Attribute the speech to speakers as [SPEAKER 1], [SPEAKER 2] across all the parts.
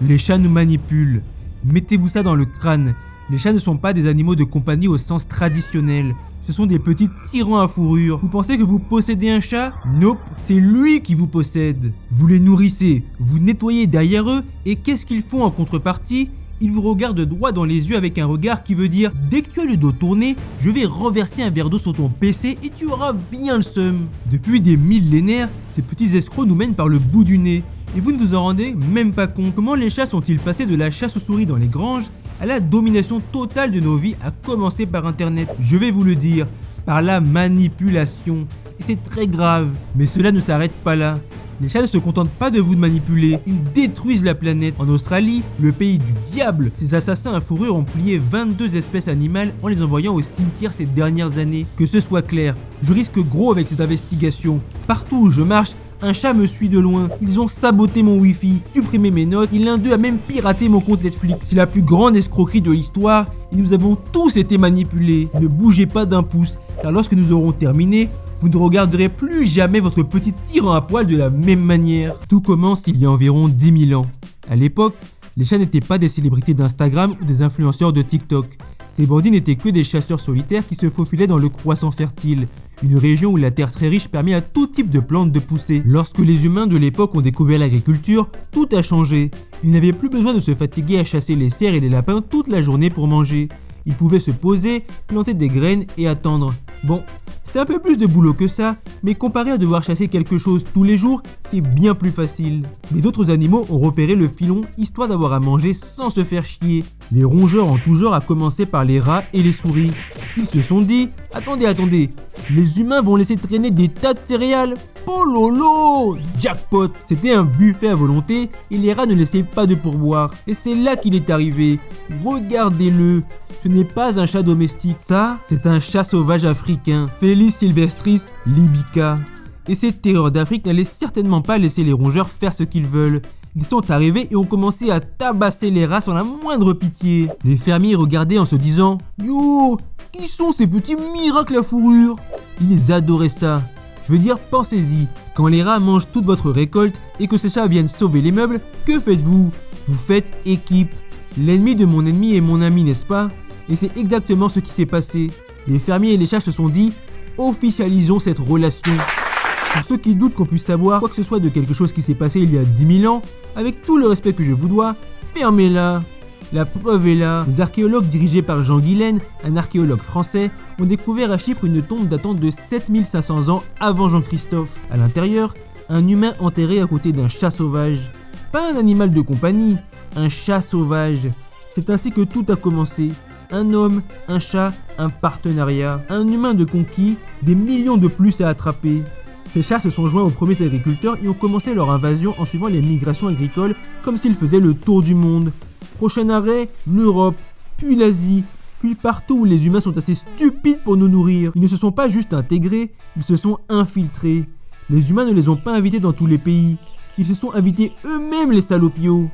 [SPEAKER 1] Les chats nous manipulent. Mettez-vous ça dans le crâne. Les chats ne sont pas des animaux de compagnie au sens traditionnel. Ce sont des petits tyrans à fourrure. Vous pensez que vous possédez un chat? Nope, c'est lui qui vous possède. Vous les nourrissez, vous nettoyez derrière eux, et qu'est-ce qu'ils font en contrepartie? Ils vous regardent droit dans les yeux avec un regard qui veut dire « Dès que tu as le dos tourné, je vais renverser un verre d'eau sur ton PC et tu auras bien le seum ». Depuis des millénaires, ces petits escrocs nous mènent par le bout du nez. Et vous ne vous en rendez même pas compte. Comment les chats sont-ils passés de la chasse aux souris dans les granges à la domination totale de nos vies, à commencer par Internet? Je vais vous le dire, par la manipulation. Et c'est très grave. Mais cela ne s'arrête pas là. Les chats ne se contentent pas de vous manipuler, ils détruisent la planète. En Australie, le pays du diable, ces assassins à fourrure ont plié 22 espèces animales en les envoyant au cimetière ces dernières années. Que ce soit clair, je risque gros avec cette investigation. Partout où je marche, un chat me suit de loin. Ils ont saboté mon wifi, supprimé mes notes et l'un d'eux a même piraté mon compte Netflix. C'est la plus grande escroquerie de l'histoire et nous avons tous été manipulés. Ne bougez pas d'un pouce, car lorsque nous aurons terminé, vous ne regarderez plus jamais votre petit tyran à poil de la même manière. Tout commence il y a environ 10 000 ans. À l'époque, les chats n'étaient pas des célébrités d'Instagram ou des influenceurs de TikTok. Ces bandits n'étaient que des chasseurs solitaires qui se faufilaient dans le croissant fertile, une région où la terre très riche permet à tout type de plantes de pousser. Lorsque les humains de l'époque ont découvert l'agriculture, tout a changé. Ils n'avaient plus besoin de se fatiguer à chasser les cerfs et les lapins toute la journée pour manger. Ils pouvaient se poser, planter des graines et attendre. Bon, c'est un peu plus de boulot que ça, mais comparé à devoir chasser quelque chose tous les jours, c'est bien plus facile. Mais d'autres animaux ont repéré le filon histoire d'avoir à manger sans se faire chier. Les rongeurs en tout genre, à commencer par les rats et les souris. Ils se sont dit, attendez, les humains vont laisser traîner des tas de céréales? Pololo! Jackpot! C'était un buffet à volonté et les rats ne laissaient pas de pourboire. Et c'est là qu'il est arrivé. Regardez-le. Ce n'est pas un chat domestique, ça, c'est un chat sauvage africain, Felis sylvestris libica. Et cette terreur d'Afrique n'allait certainement pas laisser les rongeurs faire ce qu'ils veulent. Ils sont arrivés et ont commencé à tabasser les rats sans la moindre pitié. Les fermiers regardaient en se disant « Yo, qui sont ces petits miracles à fourrure ?» Ils adoraient ça. Je veux dire, pensez-y, quand les rats mangent toute votre récolte et que ces chats viennent sauver les meubles, que faites-vous? Vous faites équipe. L'ennemi de mon ennemi est mon ami, n'est-ce pas? Et c'est exactement ce qui s'est passé. Les fermiers et les chats se sont dit « Officialisons cette relation ». Pour ceux qui doutent qu'on puisse savoir quoi que ce soit de quelque chose qui s'est passé il y a 10 000 ans, avec tout le respect que je vous dois, fermez-la. La preuve est là. Les archéologues dirigés par Jean Guilaine, un archéologue français, ont découvert à Chypre une tombe datant de 7500 ans avant Jean-Christophe. À l'intérieur, un humain enterré à côté d'un chat sauvage. Pas un animal de compagnie, un chat sauvage. C'est ainsi que tout a commencé. Un homme, un chat, un partenariat, un humain de conquis, des millions de plus à attraper. Ces chats se sont joints aux premiers agriculteurs et ont commencé leur invasion en suivant les migrations agricoles comme s'ils faisaient le tour du monde. Prochain arrêt, l'Europe, puis l'Asie, puis partout où les humains sont assez stupides pour nous nourrir. Ils ne se sont pas juste intégrés, ils se sont infiltrés. Les humains ne les ont pas invités dans tous les pays, ils se sont invités eux-mêmes les salopios.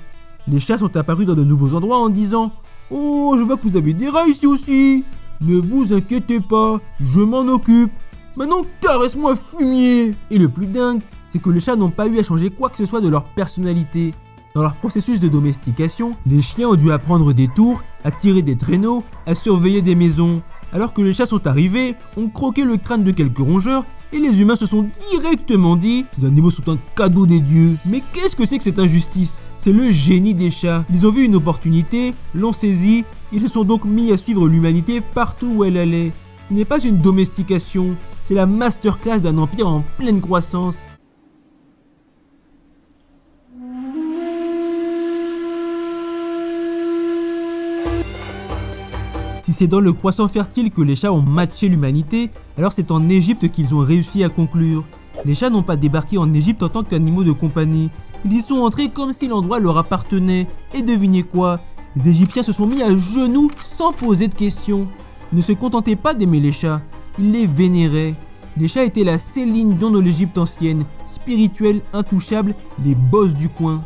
[SPEAKER 1] Les chats sont apparus dans de nouveaux endroits en disant « Oh, je vois que vous avez des rats ici aussi. Ne vous inquiétez pas, je m'en occupe. Maintenant, caresse-moi, fumier !» Et le plus dingue, c'est que les chats n'ont pas eu à changer quoi que ce soit de leur personnalité. Dans leur processus de domestication, les chiens ont dû apprendre des tours, à tirer des traîneaux, à surveiller des maisons. Alors que les chats sont arrivés, ont croqué le crâne de quelques rongeurs, et les humains se sont directement dit « Ces animaux sont un cadeau des dieux ». Mais qu'est-ce que c'est que cette injustice? C'est le génie des chats. Ils ont vu une opportunité, l'ont saisie, ils se sont donc mis à suivre l'humanité partout où elle allait. Ce n'est pas une domestication, c'est la masterclass d'un empire en pleine croissance. Si c'est dans le croissant fertile que les chats ont matché l'humanité, alors c'est en Égypte qu'ils ont réussi à conclure. Les chats n'ont pas débarqué en Égypte en tant qu'animaux de compagnie. Ils y sont entrés comme si l'endroit leur appartenait. Et devinez quoi? Les Égyptiens se sont mis à genoux sans poser de questions. Ils ne se contentaient pas d'aimer les chats, ils les vénéraient. Les chats étaient la Céline Dion de l'Égypte ancienne, spirituels, intouchables, les boss du coin.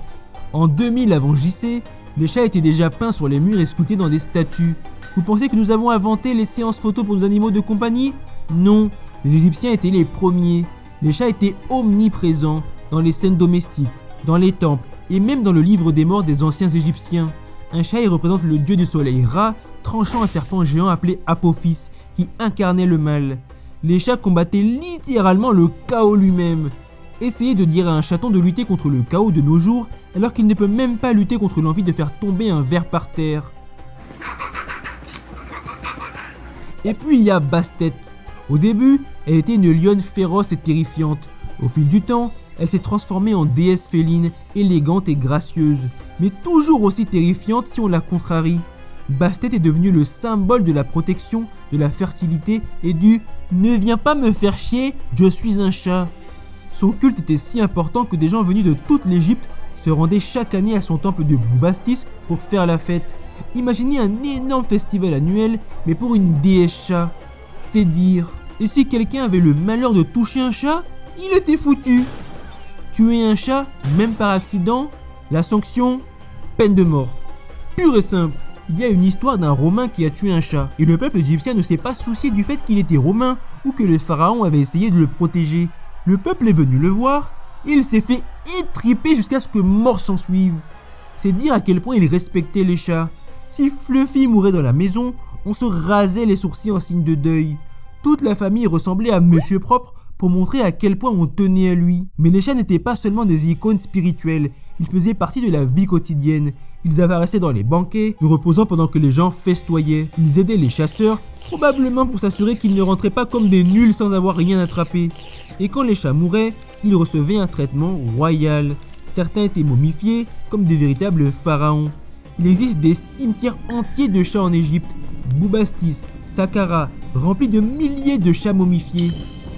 [SPEAKER 1] En 2000 avant JC, les chats étaient déjà peints sur les murs et sculptés dans des statues. Vous pensez que nous avons inventé les séances photos pour nos animaux de compagnie? Non, les Égyptiens étaient les premiers. Les chats étaient omniprésents dans les scènes domestiques, dans les temples, Et même dans le livre des morts des anciens Égyptiens, un chat y représente le dieu du soleil Ra, tranchant un serpent géant appelé Apophis, qui incarnait le mal. Les chats combattaient littéralement le chaos lui-même. Essayez de dire à un chaton de lutter contre le chaos de nos jours, alors qu'il ne peut même pas lutter contre l'envie de faire tomber un verre par terre. Et puis il y a Bastet. Au début, elle était une lionne féroce et terrifiante. Au fil du temps, elle s'est transformée en déesse féline, élégante et gracieuse, mais toujours aussi terrifiante si on la contrarie. Bastet est devenue le symbole de la protection, de la fertilité et du « ne viens pas me faire chier, je suis un chat ». Son culte était si important que des gens venus de toute l'Égypte se rendaient chaque année à son temple de Boubastis pour faire la fête. Imaginez un énorme festival annuel, mais pour une déesse chat. C'est dire. Et si quelqu'un avait le malheur de toucher un chat, il était foutu. Tuer un chat, même par accident, la sanction, peine de mort. Pure et simple. Il y a une histoire d'un Romain qui a tué un chat, et le peuple égyptien ne s'est pas soucié du fait qu'il était romain ou que le pharaon avait essayé de le protéger. Le peuple est venu le voir, et il s'est fait étriper jusqu'à ce que mort s'en suive. C'est dire à quel point il respectait les chats. Si Fluffy mourait dans la maison, on se rasait les sourcils en signe de deuil. Toute la famille ressemblait à Monsieur Propre pour montrer à quel point on tenait à lui. Mais les chats n'étaient pas seulement des icônes spirituelles, ils faisaient partie de la vie quotidienne. Ils apparaissaient dans les banquets, se reposant pendant que les gens festoyaient. Ils aidaient les chasseurs, probablement pour s'assurer qu'ils ne rentraient pas comme des nuls sans avoir rien attrapé. Et quand les chats mouraient, ils recevaient un traitement royal. Certains étaient momifiés, comme des véritables pharaons. Il existe des cimetières entiers de chats en Égypte, Boubastis, Saqqara, remplis de milliers de chats momifiés.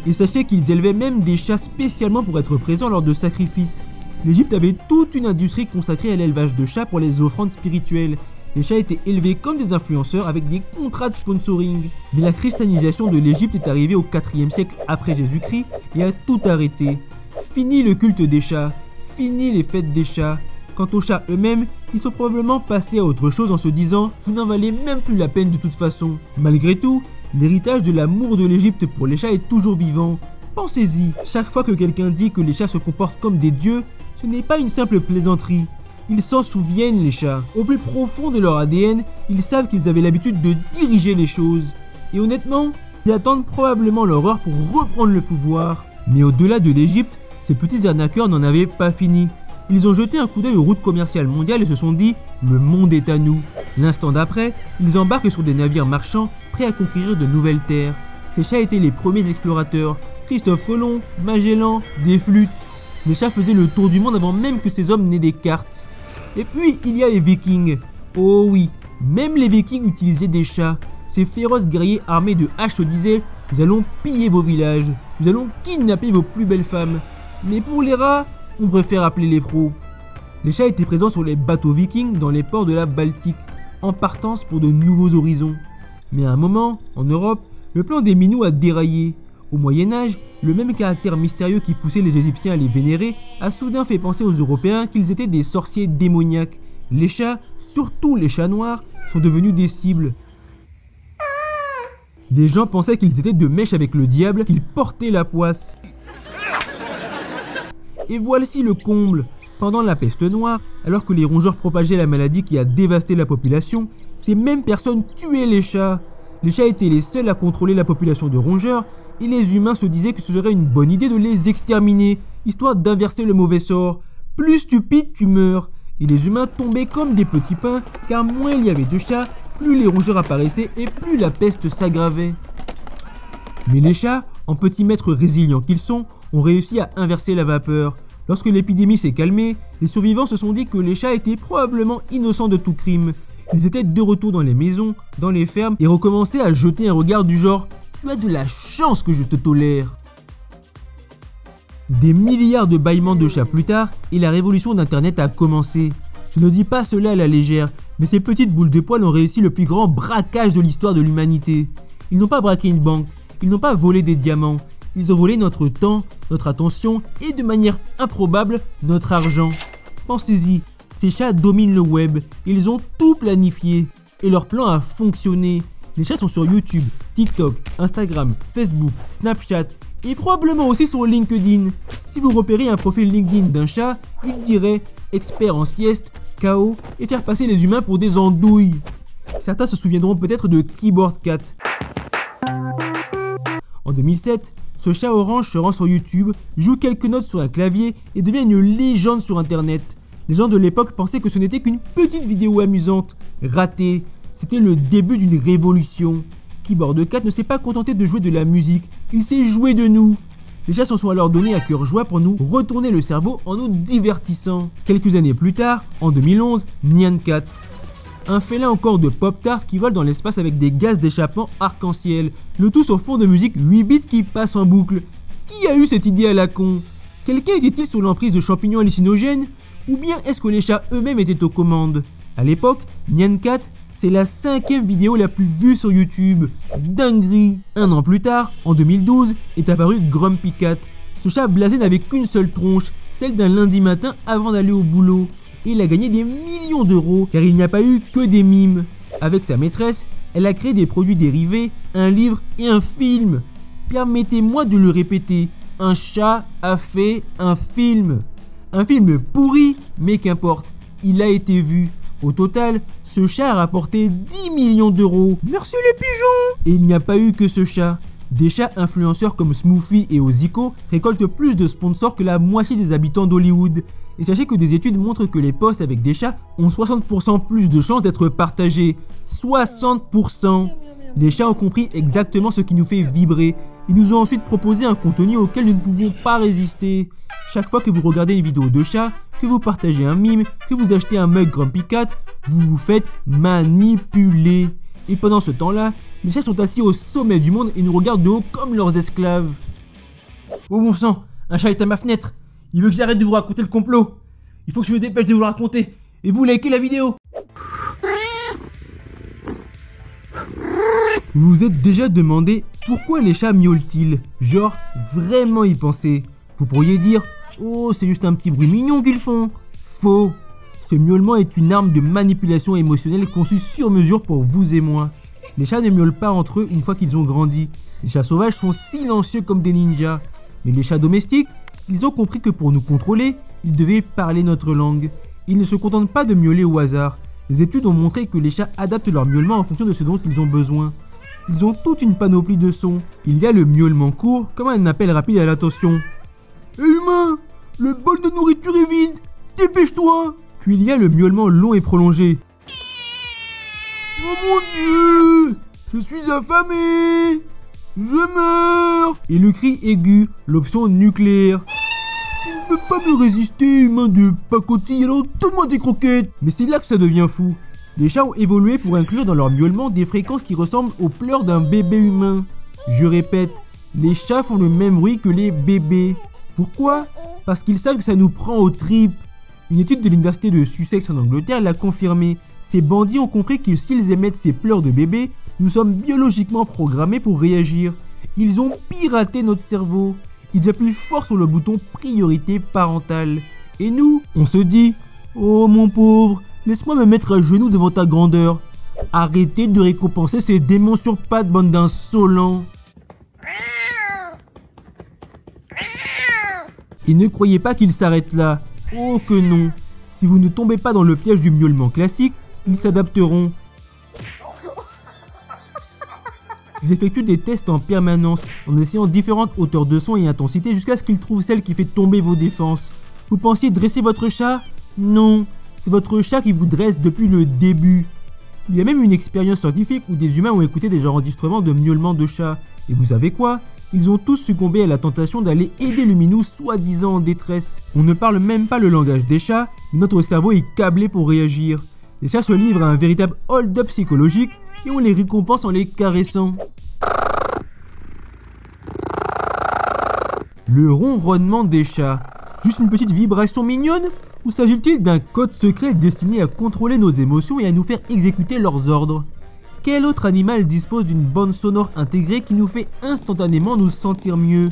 [SPEAKER 1] Et sachez qu'ils élevaient même des chats spécialement pour être présents lors de sacrifices. L'Égypte avait toute une industrie consacrée à l'élevage de chats pour les offrandes spirituelles. Les chats étaient élevés comme des influenceurs avec des contrats de sponsoring. Mais la christianisation de l'Égypte est arrivée au 4e siècle après Jésus-Christ et a tout arrêté. Fini le culte des chats, fini les fêtes des chats. Quant aux chats eux-mêmes, ils sont probablement passés à autre chose en se disant « vous n'en valez même plus la peine de toute façon ». Malgré tout, l'héritage de l'amour de l'Égypte pour les chats est toujours vivant. Pensez-y, chaque fois que quelqu'un dit que les chats se comportent comme des dieux, ce n'est pas une simple plaisanterie. Ils s'en souviennent les chats. Au plus profond de leur ADN, ils savent qu'ils avaient l'habitude de diriger les choses. Et honnêtement, ils attendent probablement leur heure pour reprendre le pouvoir. Mais au-delà de l'Égypte, ces petits arnaqueurs n'en avaient pas fini. Ils ont jeté un coup d'œil aux routes commerciales mondiales et se sont dit « le monde est à nous ». L'instant d'après, ils embarquent sur des navires marchands prêts à conquérir de nouvelles terres. Ces chats étaient les premiers explorateurs. Christophe Colomb, Magellan, des flûtes. Les chats faisaient le tour du monde avant même que ces hommes n'aient des cartes. Et puis, il y a les Vikings. Oh oui, même les Vikings utilisaient des chats. Ces féroces guerriers armés de haches se disaient « nous allons piller vos villages, nous allons kidnapper vos plus belles femmes ». Mais pour les rats, on préfère appeler les pros. Les chats étaient présents sur les bateaux vikings dans les ports de la Baltique, en partance pour de nouveaux horizons. Mais à un moment, en Europe, le plan des Minous a déraillé. Au Moyen-Âge, le même caractère mystérieux qui poussait les Égyptiens à les vénérer a soudain fait penser aux Européens qu'ils étaient des sorciers démoniaques. Les chats, surtout les chats noirs, sont devenus des cibles. Les gens pensaient qu'ils étaient de mèche avec le diable, qu'ils portaient la poisse. Et voici le comble. Pendant la peste noire, alors que les rongeurs propageaient la maladie qui a dévasté la population, ces mêmes personnes tuaient les chats. Les chats étaient les seuls à contrôler la population de rongeurs, et les humains se disaient que ce serait une bonne idée de les exterminer, histoire d'inverser le mauvais sort. Plus stupide, tu meurs. Et les humains tombaient comme des petits pains, car moins il y avait de chats, plus les rongeurs apparaissaient et plus la peste s'aggravait. Mais les chats, en petits maîtres résilients qu'ils sont, ont réussi à inverser la vapeur. Lorsque l'épidémie s'est calmée, les survivants se sont dit que les chats étaient probablement innocents de tout crime. Ils étaient de retour dans les maisons, dans les fermes, et recommençaient à jeter un regard du genre « tu as de la chance que je te tolère ». Des milliards de bâillements de chats plus tard, et la révolution d'internet a commencé. Je ne dis pas cela à la légère, mais ces petites boules de poils ont réussi le plus grand braquage de l'histoire de l'humanité. Ils n'ont pas braqué une banque, ils n'ont pas volé des diamants, ils ont volé notre temps, notre attention et de manière improbable, notre argent. Pensez-y, ces chats dominent le web, ils ont tout planifié et leur plan a fonctionné. Les chats sont sur YouTube, TikTok, Instagram, Facebook, Snapchat et probablement aussi son LinkedIn. Si vous repérez un profil LinkedIn d'un chat, il dirait « expert en sieste, KO et faire passer les humains pour des andouilles ». Certains se souviendront peut-être de Keyboard Cat. En 2007, ce chat orange se rend sur YouTube, joue quelques notes sur un clavier et devient une légende sur internet. Les gens de l'époque pensaient que ce n'était qu'une petite vidéo amusante, ratée. C'était le début d'une révolution. Keyboard Cat ne s'est pas contenté de jouer de la musique, il s'est joué de nous. Les chats s'en sont alors donnés à cœur joie pour nous retourner le cerveau en nous divertissant. Quelques années plus tard, en 2011, Nyan Cat. Un félin encore de Pop-Tart qui vole dans l'espace avec des gaz d'échappement arc-en-ciel. Le tout sur fond de musique 8 bits qui passe en boucle. Qui a eu cette idée à la con? Quelqu'un était-il sous l'emprise de champignons hallucinogènes? Ou bien est-ce que les chats eux-mêmes étaient aux commandes? À l'époque, Nyan Cat, c'est la 5e vidéo la plus vue sur YouTube. Dinguerie! Un an plus tard, en 2012, est apparu Grumpy Cat. Ce chat blasé n'avait qu'une seule tronche, celle d'un lundi matin avant d'aller au boulot. Et il a gagné des millions d'euros car il n'y a pas eu que des mimes. Avec sa maîtresse, elle a créé des produits dérivés, un livre et un film. Permettez-moi de le répéter, un chat a fait un film. Un film pourri, mais qu'importe, il a été vu. Au total, ce chat a rapporté 10 millions d'euros. Merci les pigeons! Et il n'y a pas eu que ce chat. Des chats influenceurs comme Smoothie et Oziko récoltent plus de sponsors que la moitié des habitants d'Hollywood. Et sachez que des études montrent que les posts avec des chats ont 60% plus de chances d'être partagés. 60%! Les chats ont compris exactement ce qui nous fait vibrer. Ils nous ont ensuite proposé un contenu auquel nous ne pouvons pas résister. Chaque fois que vous regardez une vidéo de chat, que vous partagez un mime, que vous achetez un mug Grumpy Cat, vous vous faites manipuler. Et pendant ce temps-là, les chats sont assis au sommet du monde et nous regardent de haut comme leurs esclaves. Oh bon sang, un chat est à ma fenêtre. Il veut que j'arrête de vous raconter le complot. Il faut que je me dépêche de vous le raconter. Et vous likez la vidéo. Vous vous êtes déjà demandé pourquoi les chats miaulent-ils? Genre, vraiment y penser. Vous pourriez dire, oh c'est juste un petit bruit mignon qu'ils font. Faux. Ce miaulement est une arme de manipulation émotionnelle conçue sur mesure pour vous et moi. Les chats ne miaulent pas entre eux une fois qu'ils ont grandi. Les chats sauvages sont silencieux comme des ninjas. Mais les chats domestiques, ils ont compris que pour nous contrôler, ils devaient parler notre langue. Ils ne se contentent pas de miauler au hasard. Les études ont montré que les chats adaptent leur miaulement en fonction de ce dont ils ont besoin. Ils ont toute une panoplie de sons. Il y a le miaulement court, comme un appel rapide à l'attention. Hé humain, le bol de nourriture est vide, dépêche-toi. Puis il y a le miaulement long et prolongé. Oh mon Dieu, je suis affamé, je meurs. Et le cri aigu, l'option nucléaire. Tu ne peux pas me résister, humain de pacotille, alors donne-moi des croquettes. Mais c'est là que ça devient fou. Les chats ont évolué pour inclure dans leur miaulement des fréquences qui ressemblent aux pleurs d'un bébé humain. Je répète, les chats font le même bruit que les bébés. Pourquoi? Parce qu'ils savent que ça nous prend aux tripes. Une étude de l'université de Sussex en Angleterre l'a confirmé. Ces bandits ont compris que s'ils émettent ces pleurs de bébé, nous sommes biologiquement programmés pour réagir. Ils ont piraté notre cerveau. Ils appuient fort sur le bouton priorité parentale. Et nous, on se dit, oh mon pauvre, laisse-moi me mettre à genoux devant ta grandeur. Arrêtez de récompenser ces démons sur pattes, bande d'insolents. Et ne croyez pas qu'ils s'arrêtent là. Oh que non. Si vous ne tombez pas dans le piège du miaulement classique, ils s'adapteront. Ils effectuent des tests en permanence, en essayant différentes hauteurs de son et intensité jusqu'à ce qu'ils trouvent celle qui fait tomber vos défenses. Vous pensiez dresser votre chat? Non, c'est votre chat qui vous dresse depuis le début. Il y a même une expérience scientifique où des humains ont écouté des enregistrements de miaulements de chats. Et vous savez quoi? Ils ont tous succombé à la tentation d'aller aider le minou soi-disant en détresse. On ne parle même pas le langage des chats, mais notre cerveau est câblé pour réagir. Les chats se livrent à un véritable hold-up psychologique et on les récompense en les caressant. Le ronronnement des chats. Juste une petite vibration mignonne? Ou s'agit-il d'un code secret destiné à contrôler nos émotions et à nous faire exécuter leurs ordres? Quel autre animal dispose d'une bande sonore intégrée qui nous fait instantanément nous sentir mieux?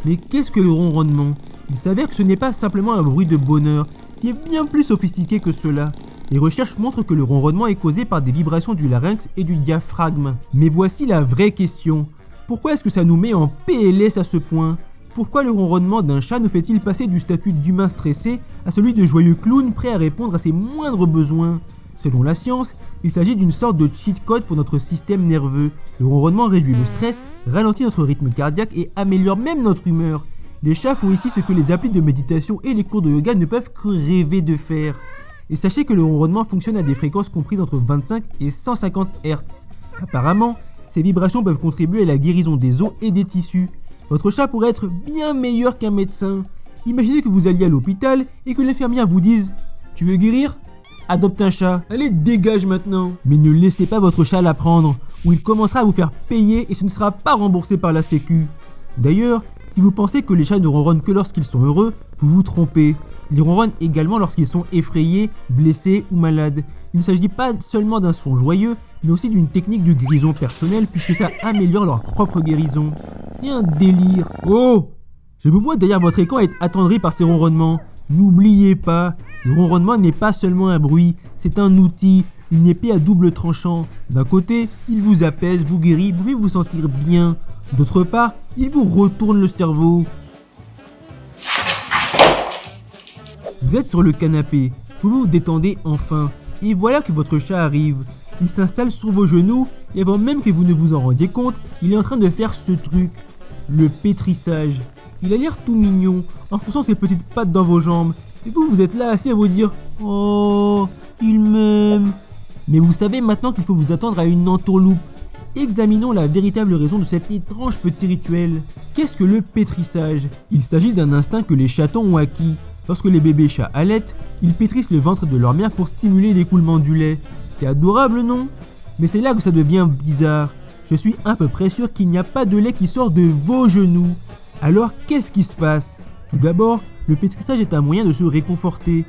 [SPEAKER 1] Mais qu'est-ce que le ronronnement? Il s'avère que ce n'est pas simplement un bruit de bonheur, c'est bien plus sophistiqué que cela. Les recherches montrent que le ronronnement est causé par des vibrations du larynx et du diaphragme. Mais voici la vraie question. Pourquoi est-ce que ça nous met en PLS à ce point? Pourquoi le ronronnement d'un chat nous fait-il passer du statut d'humain stressé à celui de joyeux clown prêt à répondre à ses moindres besoins? Selon la science, il s'agit d'une sorte de cheat code pour notre système nerveux. Le ronronnement réduit le stress, ralentit notre rythme cardiaque et améliore même notre humeur. Les chats font ici ce que les applis de méditation et les cours de yoga ne peuvent que rêver de faire. Et sachez que le ronronnement fonctionne à des fréquences comprises entre 25 et 150 Hz. Apparemment, ces vibrations peuvent contribuer à la guérison des os et des tissus. Votre chat pourrait être bien meilleur qu'un médecin. Imaginez que vous alliez à l'hôpital et que l'infirmière vous dise « Tu veux guérir ? Adopte un chat. Allez, dégage maintenant !» Mais ne laissez pas votre chat l'apprendre, ou il commencera à vous faire payer et ce ne sera pas remboursé par la sécu. D'ailleurs, si vous pensez que les chats ne ronronnent que lorsqu'ils sont heureux, vous vous trompez. Ils ronronnent également lorsqu'ils sont effrayés, blessés ou malades. Il ne s'agit pas seulement d'un son joyeux, mais aussi d'une technique de guérison personnelle puisque ça améliore leur propre guérison. C'est un délire. Oh! Je vous vois derrière votre écran être attendri par ces ronronnements. N'oubliez pas, le ronronnement n'est pas seulement un bruit, c'est un outil, une épée à double tranchant. D'un côté, il vous apaise, vous guérit, vous pouvez vous sentir bien. D'autre part, il vous retourne le cerveau. Vous êtes sur le canapé, vous vous détendez enfin, et voilà que votre chat arrive. Il s'installe sur vos genoux, et avant même que vous ne vous en rendiez compte, il est en train de faire ce truc, le pétrissage. Il a l'air tout mignon, en fonçant ses petites pattes dans vos jambes, et vous êtes là assis à vous dire « Oh, il m'aime !» Mais vous savez maintenant qu'il faut vous attendre à une entourloupe. Examinons la véritable raison de cet étrange petit rituel. Qu'est-ce que le pétrissage? Il s'agit d'un instinct que les chatons ont acquis. Lorsque les bébés chats allaitent, ils pétrissent le ventre de leur mère pour stimuler l'écoulement du lait. C'est adorable, non? Mais c'est là que ça devient bizarre. Je suis à peu près sûr qu'il n'y a pas de lait qui sort de vos genoux. Alors qu'est-ce qui se passe? Tout d'abord, le pétrissage est un moyen de se réconforter.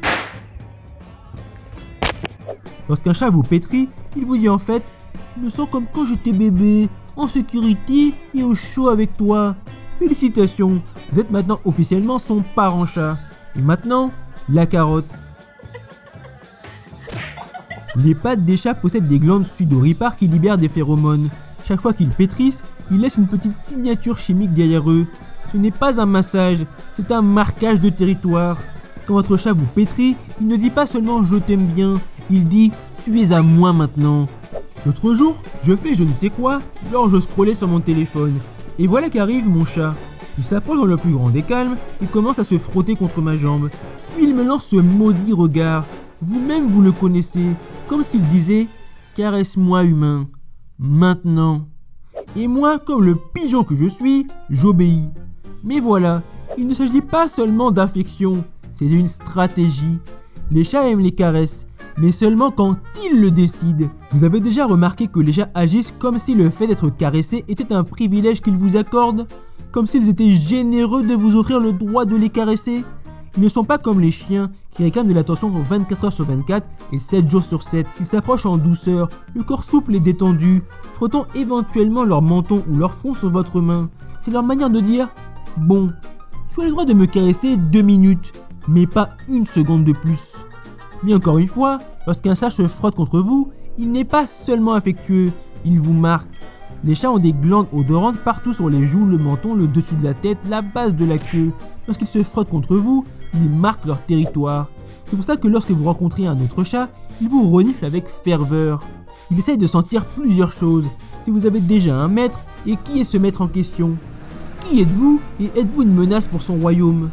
[SPEAKER 1] Lorsqu'un chat vous pétrit, il vous dit en fait « Je me sens comme quand j'étais bébé, en sécurité et au chaud avec toi. Félicitations, vous êtes maintenant officiellement son parent chat. » Et maintenant, la carotte. Les pattes des chats possèdent des glandes sudoripares qui libèrent des phéromones. Chaque fois qu'ils pétrissent, ils laissent une petite signature chimique derrière eux. Ce n'est pas un massage, c'est un marquage de territoire. Quand votre chat vous pétrit, il ne dit pas seulement « je t'aime bien », il dit « tu es à moi maintenant ». L'autre jour, je fais je ne sais quoi, genre je scrollais sur mon téléphone. Et voilà qu'arrive mon chat. Il s'approche dans le plus grand des calmes et commence à se frotter contre ma jambe. Puis il me lance ce maudit regard. Vous-même vous le connaissez, comme s'il disait « caresse-moi humain, maintenant ». Et moi, comme le pigeon que je suis, j'obéis. Mais voilà, il ne s'agit pas seulement d'affection, c'est une stratégie. Les chats aiment les caresses, mais seulement quand ils le décident. Vous avez déjà remarqué que les chats agissent comme si le fait d'être caressé était un privilège qu'ils vous accordent? Comme s'ils étaient généreux de vous offrir le droit de les caresser? Ils ne sont pas comme les chiens qui réclament de l'attention 24 heures sur 24 et 7 jours sur 7. Ils s'approchent en douceur, le corps souple et détendu, frottant éventuellement leur menton ou leur front sur votre main. C'est leur manière de dire « Bon, tu as le droit de me caresser 2 minutes, mais pas 1 seconde de plus. » Mais encore une fois, lorsqu'un chat se frotte contre vous, il n'est pas seulement affectueux, il vous marque. Les chats ont des glandes odorantes partout sur les joues, le menton, le dessus de la tête, la base de la queue. Lorsqu'ils se frottent contre vous, ils marquent leur territoire. C'est pour ça que lorsque vous rencontrez un autre chat, il vous renifle avec ferveur. Il essaye de sentir plusieurs choses. Si vous avez déjà un maître, et qui est ce maître en question? Qui êtes-vous et êtes-vous une menace pour son royaume?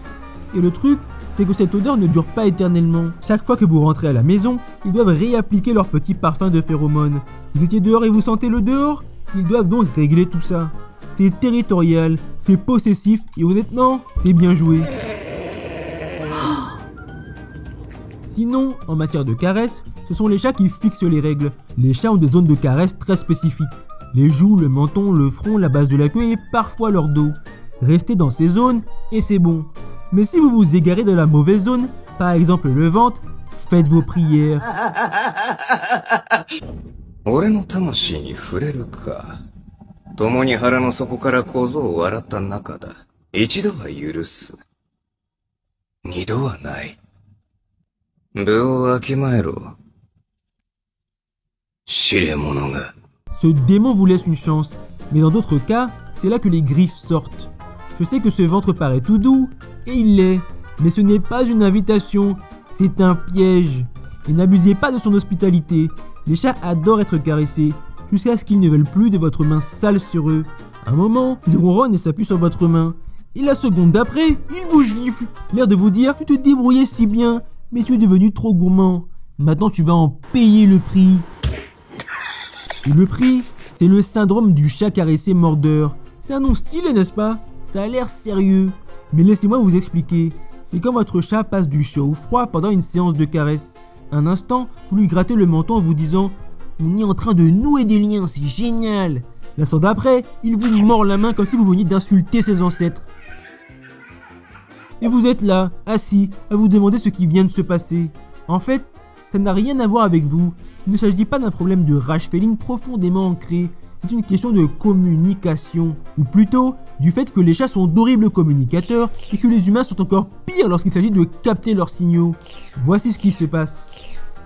[SPEAKER 1] Et le truc, c'est que cette odeur ne dure pas éternellement. Chaque fois que vous rentrez à la maison, ils doivent réappliquer leur petit parfum de phéromones. Vous étiez dehors et vous sentez le dehors? Ils doivent donc régler tout ça. C'est territorial, c'est possessif et honnêtement, c'est bien joué. Sinon, en matière de caresses, ce sont les chats qui fixent les règles. Les chats ont des zones de caresse très spécifiques. Les joues, le menton, le front, la base de la queue et parfois leur dos. Restez dans ces zones et c'est bon. Mais si vous vous égarez dans la mauvaise zone, par exemple le ventre, faites vos prières.
[SPEAKER 2] 俺の魂に触れるか。共に腹の底から小僧を笑った仲だ。一度は許す。二度はない。部をわきまえろ。知れ者が。
[SPEAKER 1] Ce démon vous laisse une chance, mais dans d'autres cas, c'est là que les griffes sortent. Je sais que ce ventre paraît tout doux, et il l'est, mais ce n'est pas une invitation, c'est un piège. Et n'abusez pas de son hospitalité, les chats adorent être caressés, jusqu'à ce qu'ils ne veulent plus de votre main sale sur eux. À un moment, ils ronronnent et s'appuient sur votre main. Et la seconde d'après, ils vous giflent, l'air de vous dire « Tu te débrouillais si bien, mais tu es devenu trop gourmand. Maintenant tu vas en payer le prix. » Et le prix, c'est le syndrome du chat caressé mordeur. C'est un nom stylé, n'est-ce pas? Ça a l'air sérieux. Mais laissez-moi vous expliquer. C'est quand votre chat passe du chaud au froid pendant une séance de caresse. Un instant, vous lui grattez le menton en vous disant « On est en train de nouer des liens, c'est génial !» L'instant d'après, il vous mord la main comme si vous veniez d'insulter ses ancêtres. Et vous êtes là, assis, à vous demander ce qui vient de se passer. En fait, ça n'a rien à voir avec vous. Il ne s'agit pas d'un problème de rage féline profondément ancré. C'est une question de communication. Ou plutôt, du fait que les chats sont d'horribles communicateurs et que les humains sont encore pires lorsqu'il s'agit de capter leurs signaux. Voici ce qui se passe.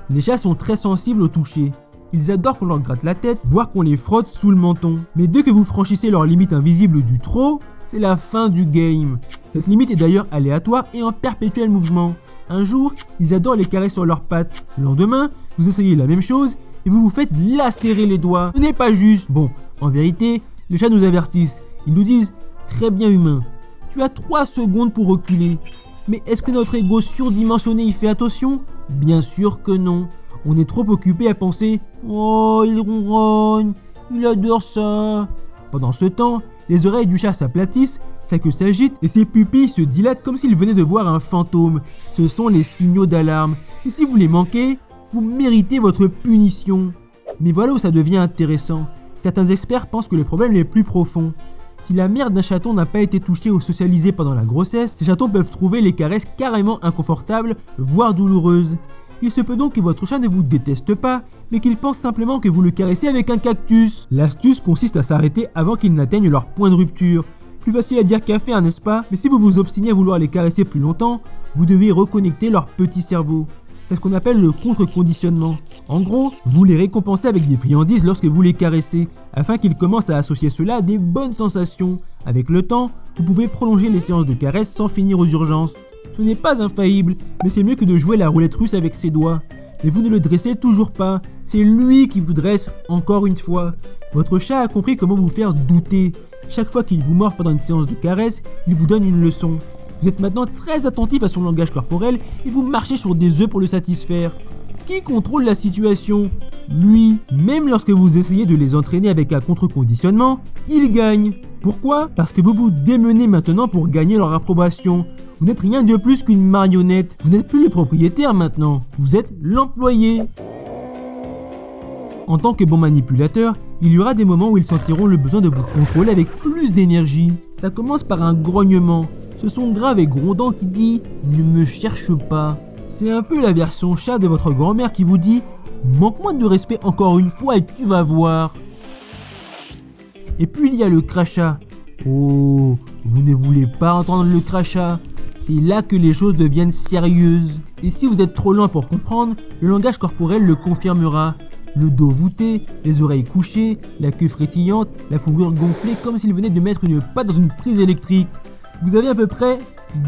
[SPEAKER 1] Les chats sont très sensibles au toucher. Ils adorent qu'on leur gratte la tête, voire qu'on les frotte sous le menton. Mais dès que vous franchissez leur limite invisible du trop, c'est la fin du game. Cette limite est d'ailleurs aléatoire et en perpétuel mouvement. Un jour, ils adorent les caresses sur leurs pattes. Le lendemain, vous essayez la même chose et vous vous faites lacérer les doigts. Ce n'est pas juste. Bon, en vérité, les chats nous avertissent. Ils nous disent « Très bien humain, tu as 3 secondes pour reculer. » Mais est-ce que notre ego surdimensionné y fait attention? Bien sûr que non. On est trop occupé à penser « Oh, il ronronne, il adore ça !» Pendant ce temps, les oreilles du chat s'aplatissent, sa queue s'agite et ses pupilles se dilatent comme s'il venait de voir un fantôme. Ce sont les signaux d'alarme. Et si vous les manquez, vous méritez votre punition. Mais voilà où ça devient intéressant. Certains experts pensent que le problème est plus profond. Si la mère d'un chaton n'a pas été touchée ou socialisée pendant la grossesse, ces chatons peuvent trouver les caresses carrément inconfortables, voire douloureuses. Il se peut donc que votre chat ne vous déteste pas, mais qu'il pense simplement que vous le caressez avec un cactus. L'astuce consiste à s'arrêter avant qu'ils n'atteignent leur point de rupture. Plus facile à dire qu'à faire, n'est-ce pas? Mais si vous vous obstinez à vouloir les caresser plus longtemps, vous devez reconnecter leur petit cerveau. C'est ce qu'on appelle le contre-conditionnement. En gros, vous les récompensez avec des friandises lorsque vous les caressez, afin qu'ils commencent à associer cela à des bonnes sensations. Avec le temps, vous pouvez prolonger les séances de caresses sans finir aux urgences. Ce n'est pas infaillible, mais c'est mieux que de jouer la roulette russe avec ses doigts. Mais vous ne le dressez toujours pas, c'est lui qui vous dresse encore une fois. Votre chat a compris comment vous faire douter. Chaque fois qu'il vous mord pendant une séance de caresses, il vous donne une leçon. Vous êtes maintenant très attentif à son langage corporel et vous marchez sur des œufs pour le satisfaire. Qui contrôle la situation? Lui. Même lorsque vous essayez de les entraîner avec un contre-conditionnement, il gagne. Pourquoi? Parce que vous vous démenez maintenant pour gagner leur approbation. Vous n'êtes rien de plus qu'une marionnette. Vous n'êtes plus le propriétaire maintenant. Vous êtes l'employé. En tant que bon manipulateur, il y aura des moments où ils sentiront le besoin de vous contrôler avec plus d'énergie. Ça commence par un grognement. Ce son grave et grondant qui dit « Ne me cherche pas ». C'est un peu la version chat de votre grand-mère qui vous dit « Manque-moi de respect encore une fois et tu vas voir ». Et puis il y a le crachat. Oh, vous ne voulez pas entendre le crachat? C'est là que les choses deviennent sérieuses. Et si vous êtes trop lent pour comprendre, le langage corporel le confirmera. Le dos voûté, les oreilles couchées, la queue frétillante, la fourrure gonflée comme s'il venait de mettre une patte dans une prise électrique. Vous avez à peu près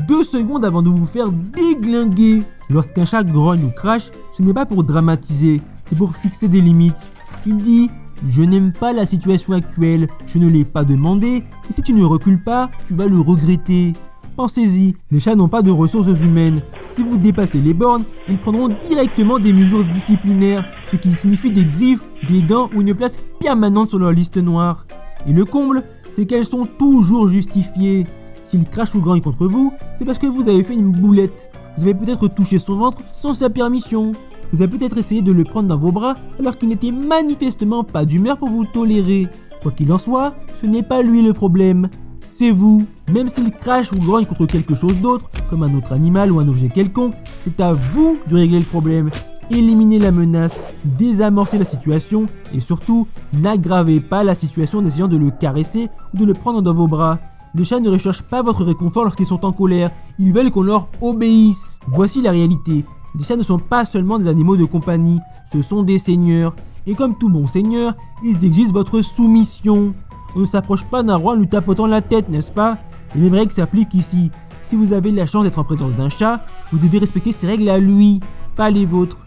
[SPEAKER 1] 2 secondes avant de vous faire déglinguer. Lorsqu'un chat grogne ou crache, ce n'est pas pour dramatiser, c'est pour fixer des limites. Il dit « Je n'aime pas la situation actuelle, je ne l'ai pas demandé, et si tu ne recules pas, tu vas le regretter. » Pensez-y, les chats n'ont pas de ressources humaines. Si vous dépassez les bornes, ils prendront directement des mesures disciplinaires, ce qui signifie des griffes, des dents ou une place permanente sur leur liste noire. Et le comble, c'est qu'elles sont toujours justifiées. S'il crache ou grogne contre vous, c'est parce que vous avez fait une boulette. Vous avez peut-être touché son ventre sans sa permission. Vous avez peut-être essayé de le prendre dans vos bras alors qu'il n'était manifestement pas d'humeur pour vous tolérer. Quoi qu'il en soit, ce n'est pas lui le problème, c'est vous. Même s'il crache ou grogne contre quelque chose d'autre, comme un autre animal ou un objet quelconque, c'est à vous de régler le problème. Éliminez la menace, désamorcez la situation et surtout, n'aggravez pas la situation en essayant de le caresser ou de le prendre dans vos bras. Les chats ne recherchent pas votre réconfort lorsqu'ils sont en colère, ils veulent qu'on leur obéisse. Voici la réalité, les chats ne sont pas seulement des animaux de compagnie, ce sont des seigneurs. Et comme tout bon seigneur, ils exigent votre soumission. On ne s'approche pas d'un roi en lui tapotant la tête, n'est-ce pas? Les mêmes règles s'appliquent ici. Si vous avez la chance d'être en présence d'un chat, vous devez respecter ses règles à lui, pas les vôtres.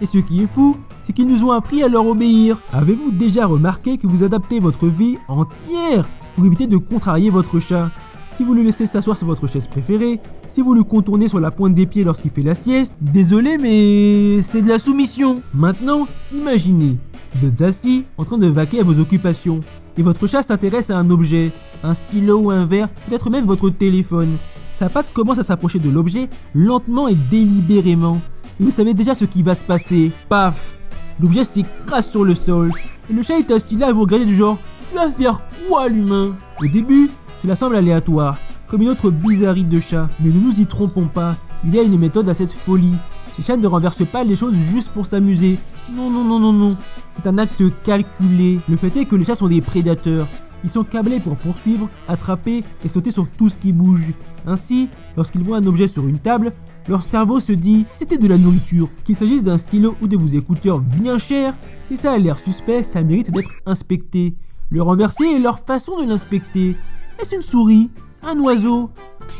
[SPEAKER 1] Et ce qui est fou, c'est qu'ils nous ont appris à leur obéir. Avez-vous déjà remarqué que vous adaptez votre vie entière pour éviter de contrarier votre chat? Si vous le laissez s'asseoir sur votre chaise préférée, si vous le contournez sur la pointe des pieds lorsqu'il fait la sieste, désolé mais c'est de la soumission. Maintenant, imaginez, vous êtes assis en train de vaquer à vos occupations et votre chat s'intéresse à un objet, un stylo ou un verre, peut-être même votre téléphone. Sa patte commence à s'approcher de l'objet lentement et délibérément. Et vous savez déjà ce qui va se passer. Paf! L'objet s'écrase sur le sol et le chat est assis là à vous regarder du genre « Tu vas faire quoi l'humain ?» Au début, cela semble aléatoire, comme une autre bizarrerie de chat, mais ne nous y trompons pas, il y a une méthode à cette folie. Les chats ne renversent pas les choses juste pour s'amuser. Non, non, non, non, non. C'est un acte calculé. Le fait est que les chats sont des prédateurs. Ils sont câblés pour poursuivre, attraper et sauter sur tout ce qui bouge. Ainsi, lorsqu'ils voient un objet sur une table, leur cerveau se dit si c'était de la nourriture, qu'il s'agisse d'un stylo ou de vos écouteurs bien chers, si ça a l'air suspect, ça mérite d'être inspecté. Le renverser est leur façon de l'inspecter. Est-ce une souris? Un oiseau?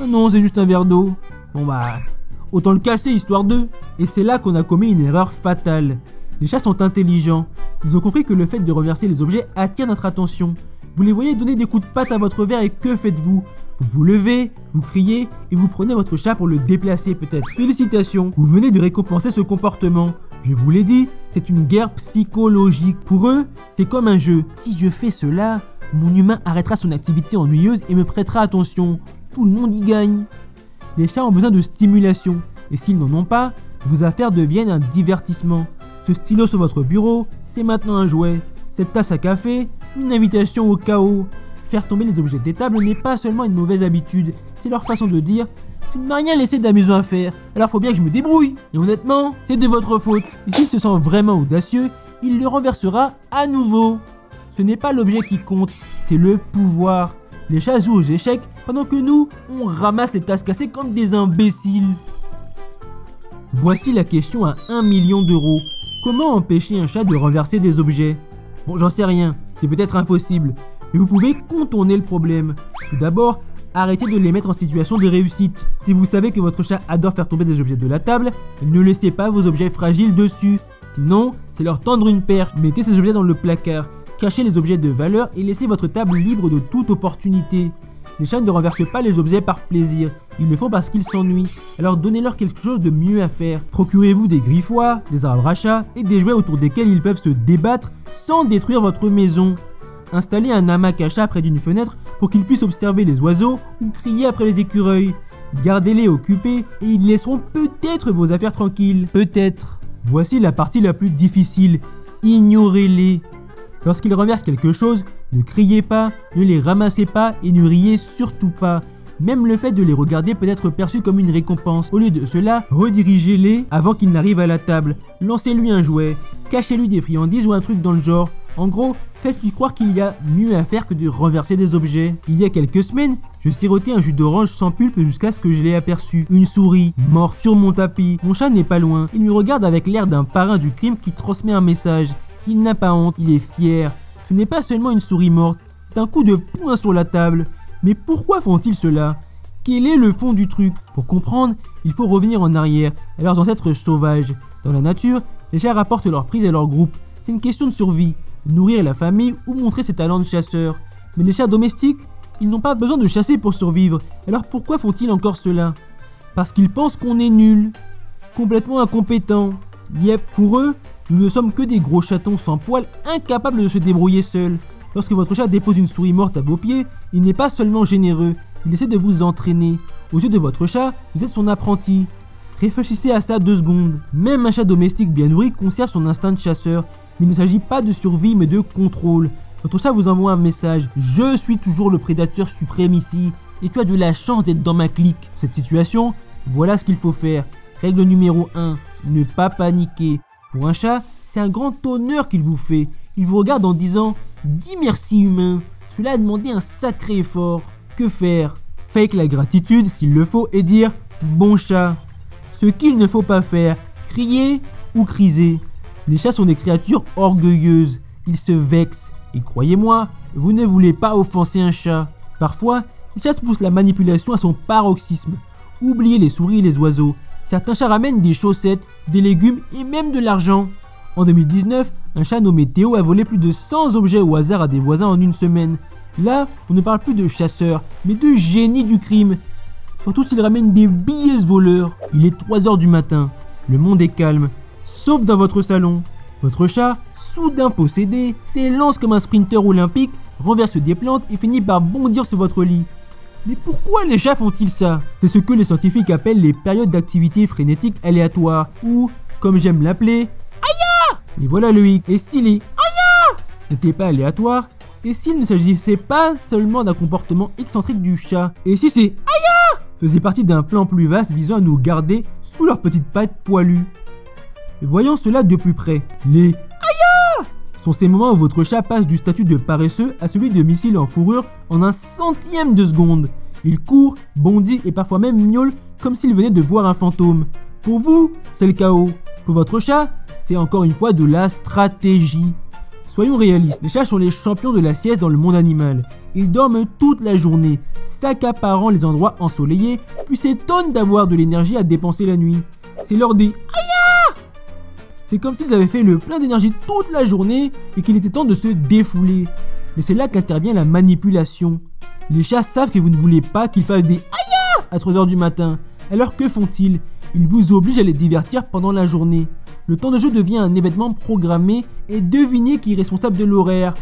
[SPEAKER 1] Ah non, c'est juste un verre d'eau. Bon bah, autant le casser histoire d'eux. Et c'est là qu'on a commis une erreur fatale. Les chats sont intelligents. Ils ont compris que le fait de renverser les objets attire notre attention. Vous les voyez donner des coups de patte à votre verre et que faites-vous? Vous vous levez, vous criez et vous prenez votre chat pour le déplacer peut-être. Félicitations, vous venez de récompenser ce comportement. Je vous l'ai dit, c'est une guerre psychologique. Pour eux, c'est comme un jeu. Si je fais cela, mon humain arrêtera son activité ennuyeuse et me prêtera attention. Tout le monde y gagne. Les chats ont besoin de stimulation. Et s'ils n'en ont pas, vos affaires deviennent un divertissement. Ce stylo sur votre bureau, c'est maintenant un jouet. Cette tasse à café, une invitation au chaos. Faire tomber les objets des tables n'est pas seulement une mauvaise habitude, c'est leur façon de dire « Tu ne m'as rien laissé d'amusant à faire, alors faut bien que je me débrouille !» Et honnêtement, c'est de votre faute. Et s'il se sent vraiment audacieux, il le renversera à nouveau. Ce n'est pas l'objet qui compte, c'est le pouvoir. Les chats jouent aux échecs pendant que nous, on ramasse les tasses cassées comme des imbéciles. Voici la question à 1 million d'euros. Comment empêcher un chat de renverser des objets? Bon, j'en sais rien, c'est peut-être impossible, mais vous pouvez contourner le problème. Tout d'abord, arrêtez de les mettre en situation de réussite. Si vous savez que votre chat adore faire tomber des objets de la table, ne laissez pas vos objets fragiles dessus. Sinon, c'est leur tendre une perche. Mettez ces objets dans le placard, cachez les objets de valeur et laissez votre table libre de toute opportunité. Les chats ne renversent pas les objets par plaisir, ils le font parce qu'ils s'ennuient. Alors donnez-leur quelque chose de mieux à faire. Procurez-vous des griffoirs, des arbres à chat et des jouets autour desquels ils peuvent se débattre sans détruire votre maison. Installez un hamac à chat près d'une fenêtre pour qu'ils puissent observer les oiseaux ou crier après les écureuils. Gardez-les occupés et ils laisseront peut-être vos affaires tranquilles. Peut-être. Voici la partie la plus difficile. Ignorez-les. Lorsqu'ils renversent quelque chose, ne criez pas, ne les ramassez pas et ne riez surtout pas. Même le fait de les regarder peut être perçu comme une récompense. Au lieu de cela, redirigez-les avant qu'ils n'arrivent à la table. Lancez-lui un jouet, cachez-lui des friandises ou un truc dans le genre. En gros, faites-lui croire qu'il y a mieux à faire que de renverser des objets. Il y a quelques semaines, je sirotais un jus d'orange sans pulpe jusqu'à ce que je l'ai aperçu. Une souris, morte sur mon tapis. Mon chat n'est pas loin. Il me regarde avec l'air d'un parrain du crime qui transmet un message. Il n'a pas honte, il est fier. Ce n'est pas seulement une souris morte, c'est un coup de poing sur la table. Mais pourquoi font-ils cela? Quel est le fond du truc? Pour comprendre, il faut revenir en arrière, à leurs ancêtres sauvages. Dans la nature, les chats rapportent leur prise à leur groupe. C'est une question de survie, nourrir la famille ou montrer ses talents de chasseur. Mais les chats domestiques, ils n'ont pas besoin de chasser pour survivre. Alors pourquoi font-ils encore cela? Parce qu'ils pensent qu'on est nul, complètement incompétent. Yep, pour eux, nous ne sommes que des gros chatons sans poils, incapables de se débrouiller seuls. Lorsque votre chat dépose une souris morte à vos pieds, il n'est pas seulement généreux, il essaie de vous entraîner. Aux yeux de votre chat, vous êtes son apprenti. Réfléchissez à ça 2 secondes. Même un chat domestique bien nourri conserve son instinct de chasseur. Mais il ne s'agit pas de survie mais de contrôle. Votre chat vous envoie un message. Je suis toujours le prédateur suprême ici. Et tu as de la chance d'être dans ma clique. Cette situation, voilà ce qu'il faut faire. Règle numéro 1, ne pas paniquer. Pour un chat, c'est un grand honneur qu'il vous fait. Il vous regarde en disant « Dis merci humain ». Cela a demandé un sacré effort. Que faire? Fake la gratitude s'il le faut et dire « Bon chat ». Ce qu'il ne faut pas faire, crier ou criser. Les chats sont des créatures orgueilleuses. Ils se vexent Et croyez-moi, vous ne voulez pas offenser un chat. Parfois, les chats poussent la manipulation à son paroxysme. Oubliez les souris et les oiseaux. Certains chats ramènent des chaussettes, des légumes et même de l'argent. En 2019, un chat nommé Théo a volé plus de 100 objets au hasard à des voisins en une semaine. Là, on ne parle plus de chasseurs, mais de génie du crime. Surtout s'il ramène des billets ce voleur. Il est 3 h du matin. Le monde est calme, sauf dans votre salon. Votre chat, soudain possédé, s'élance comme un sprinter olympique, renverse des plantes et finit par bondir sur votre lit. Mais pourquoi les chats font-ils ça? C'est ce que les scientifiques appellent les périodes d'activité frénétique aléatoire, ou, comme j'aime l'appeler, Aïe! Et voilà le hic. Et si les Aïe! n'étaient pas aléatoires, et s'il ne s'agissait pas seulement d'un comportement excentrique du chat, et si ces Aïe! faisait partie d'un plan plus vaste visant à nous garder sous leurs petites pattes poilues. Voyons cela de plus près. Les Aïe! sont ces moments où votre chat passe du statut de paresseux à celui de missile en fourrure en un centième de seconde. Il court, bondit et parfois même miaule comme s'il venait de voir un fantôme. Pour vous, c'est le chaos. Pour votre chat, c'est encore une fois de la stratégie. Soyons réalistes, les chats sont les champions de la sieste dans le monde animal. Ils dorment toute la journée, s'accaparant les endroits ensoleillés, puis s'étonnent d'avoir de l'énergie à dépenser la nuit. C'est l'heure des Aïe! C'est comme s'ils avaient fait le plein d'énergie toute la journée et qu'il était temps de se défouler. Mais c'est là qu'intervient la manipulation. Les chats savent que vous ne voulez pas qu'ils fassent des Aïe! à 3 h du matin. Alors que font-ils? Ils vous obligent à les divertir pendant la journée. Le temps de jeu devient un événement programmé et devinez qui est responsable de l'horaire.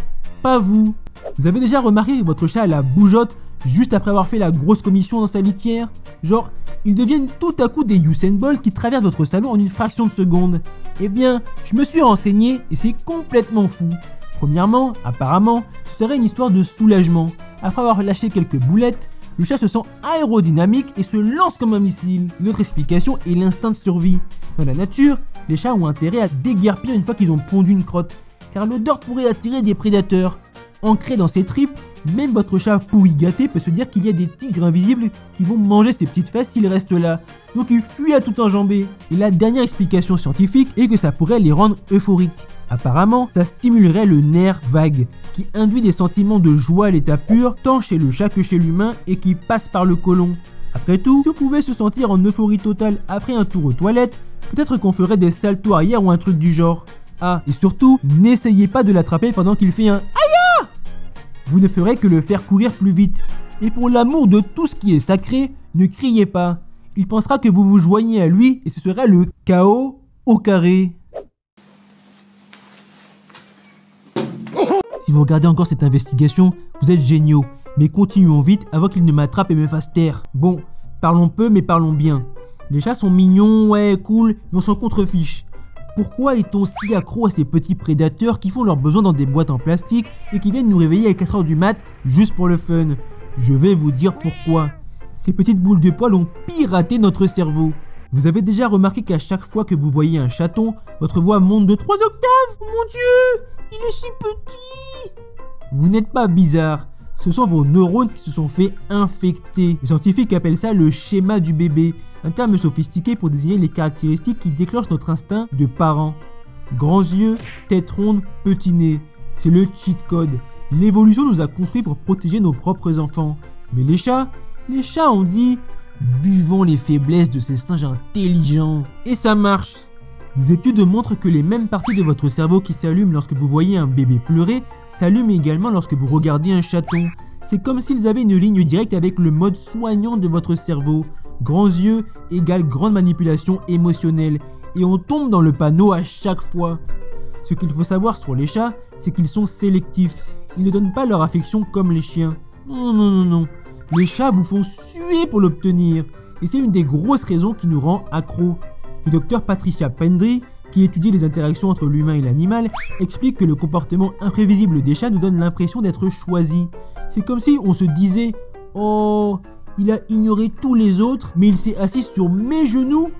[SPEAKER 1] Pas vous. Vous avez déjà remarqué que votre chat a la bougeotte juste après avoir fait la grosse commission dans sa litière? Genre, ils deviennent tout à coup des Usain Bolt qui traversent votre salon en une fraction de seconde. Eh bien, je me suis renseigné et c'est complètement fou. Premièrement, apparemment, ce serait une histoire de soulagement. Après avoir lâché quelques boulettes, le chat se sent aérodynamique et se lance comme un missile. Une autre explication est l'instinct de survie. Dans la nature, les chats ont intérêt à déguerpir une fois qu'ils ont pondu une crotte, car l'odeur pourrait attirer des prédateurs. Ancré dans ses tripes, même votre chat pourri gâté peut se dire qu'il y a des tigres invisibles qui vont manger ses petites fesses s'il reste là. Donc il fuit à tout enjamber. Et la dernière explication scientifique est que ça pourrait les rendre euphoriques. Apparemment, ça stimulerait le nerf vague, qui induit des sentiments de joie à l'état pur, tant chez le chat que chez l'humain, et qui passe par le côlon. Après tout, si on pouvait se sentir en euphorie totale après un tour aux toilettes, peut-être qu'on ferait des saltos arrière ou un truc du genre. Ah, et surtout, n'essayez pas de l'attraper pendant qu'il fait un Aïe! Vous ne ferez que le faire courir plus vite. Et pour l'amour de tout ce qui est sacré, ne criez pas. Il pensera que vous vous joignez à lui et ce serait le chaos au carré. Si vous regardez encore cette investigation, vous êtes géniaux. Mais continuons vite avant qu'il ne m'attrape et me fasse taire. Bon, parlons peu mais parlons bien. Les chats sont mignons, ouais, cool, mais on s'en contrefiche. Pourquoi est-on si accro à ces petits prédateurs qui font leurs besoins dans des boîtes en plastique et qui viennent nous réveiller à 4 h du mat juste pour le fun? Je vais vous dire pourquoi. Ces petites boules de poils ont piraté notre cerveau. Vous avez déjà remarqué qu'à chaque fois que vous voyez un chaton, votre voix monte de 3 octaves? Oh mon Dieu, il est si petit! Vous n'êtes pas bizarre. Ce sont vos neurones qui se sont fait infecter. Les scientifiques appellent ça le schéma du bébé, un terme sophistiqué pour désigner les caractéristiques qui déclenchent notre instinct de parent. Grands yeux, tête ronde, petit nez. C'est le cheat code. L'évolution nous a construits pour protéger nos propres enfants. Mais les chats ont dit « Buvons les faiblesses de ces singes intelligents ». Et ça marche. Des études montrent que les mêmes parties de votre cerveau qui s'allument lorsque vous voyez un bébé pleurer s'allument également lorsque vous regardez un chaton. C'est comme s'ils avaient une ligne directe avec le mode soignant de votre cerveau. Grands yeux égale grande manipulation émotionnelle. Et on tombe dans le panneau à chaque fois. Ce qu'il faut savoir sur les chats, c'est qu'ils sont sélectifs. Ils ne donnent pas leur affection comme les chiens. Non. Les chats vous font suer pour l'obtenir. Et c'est une des grosses raisons qui nous rend accros. Le docteur Patricia Pendry, qui étudie les interactions entre l'humain et l'animal, explique que le comportement imprévisible des chats nous donne l'impression d'être choisis. C'est comme si on se disait « Oh, il a ignoré tous les autres, mais il s'est assis sur mes genoux.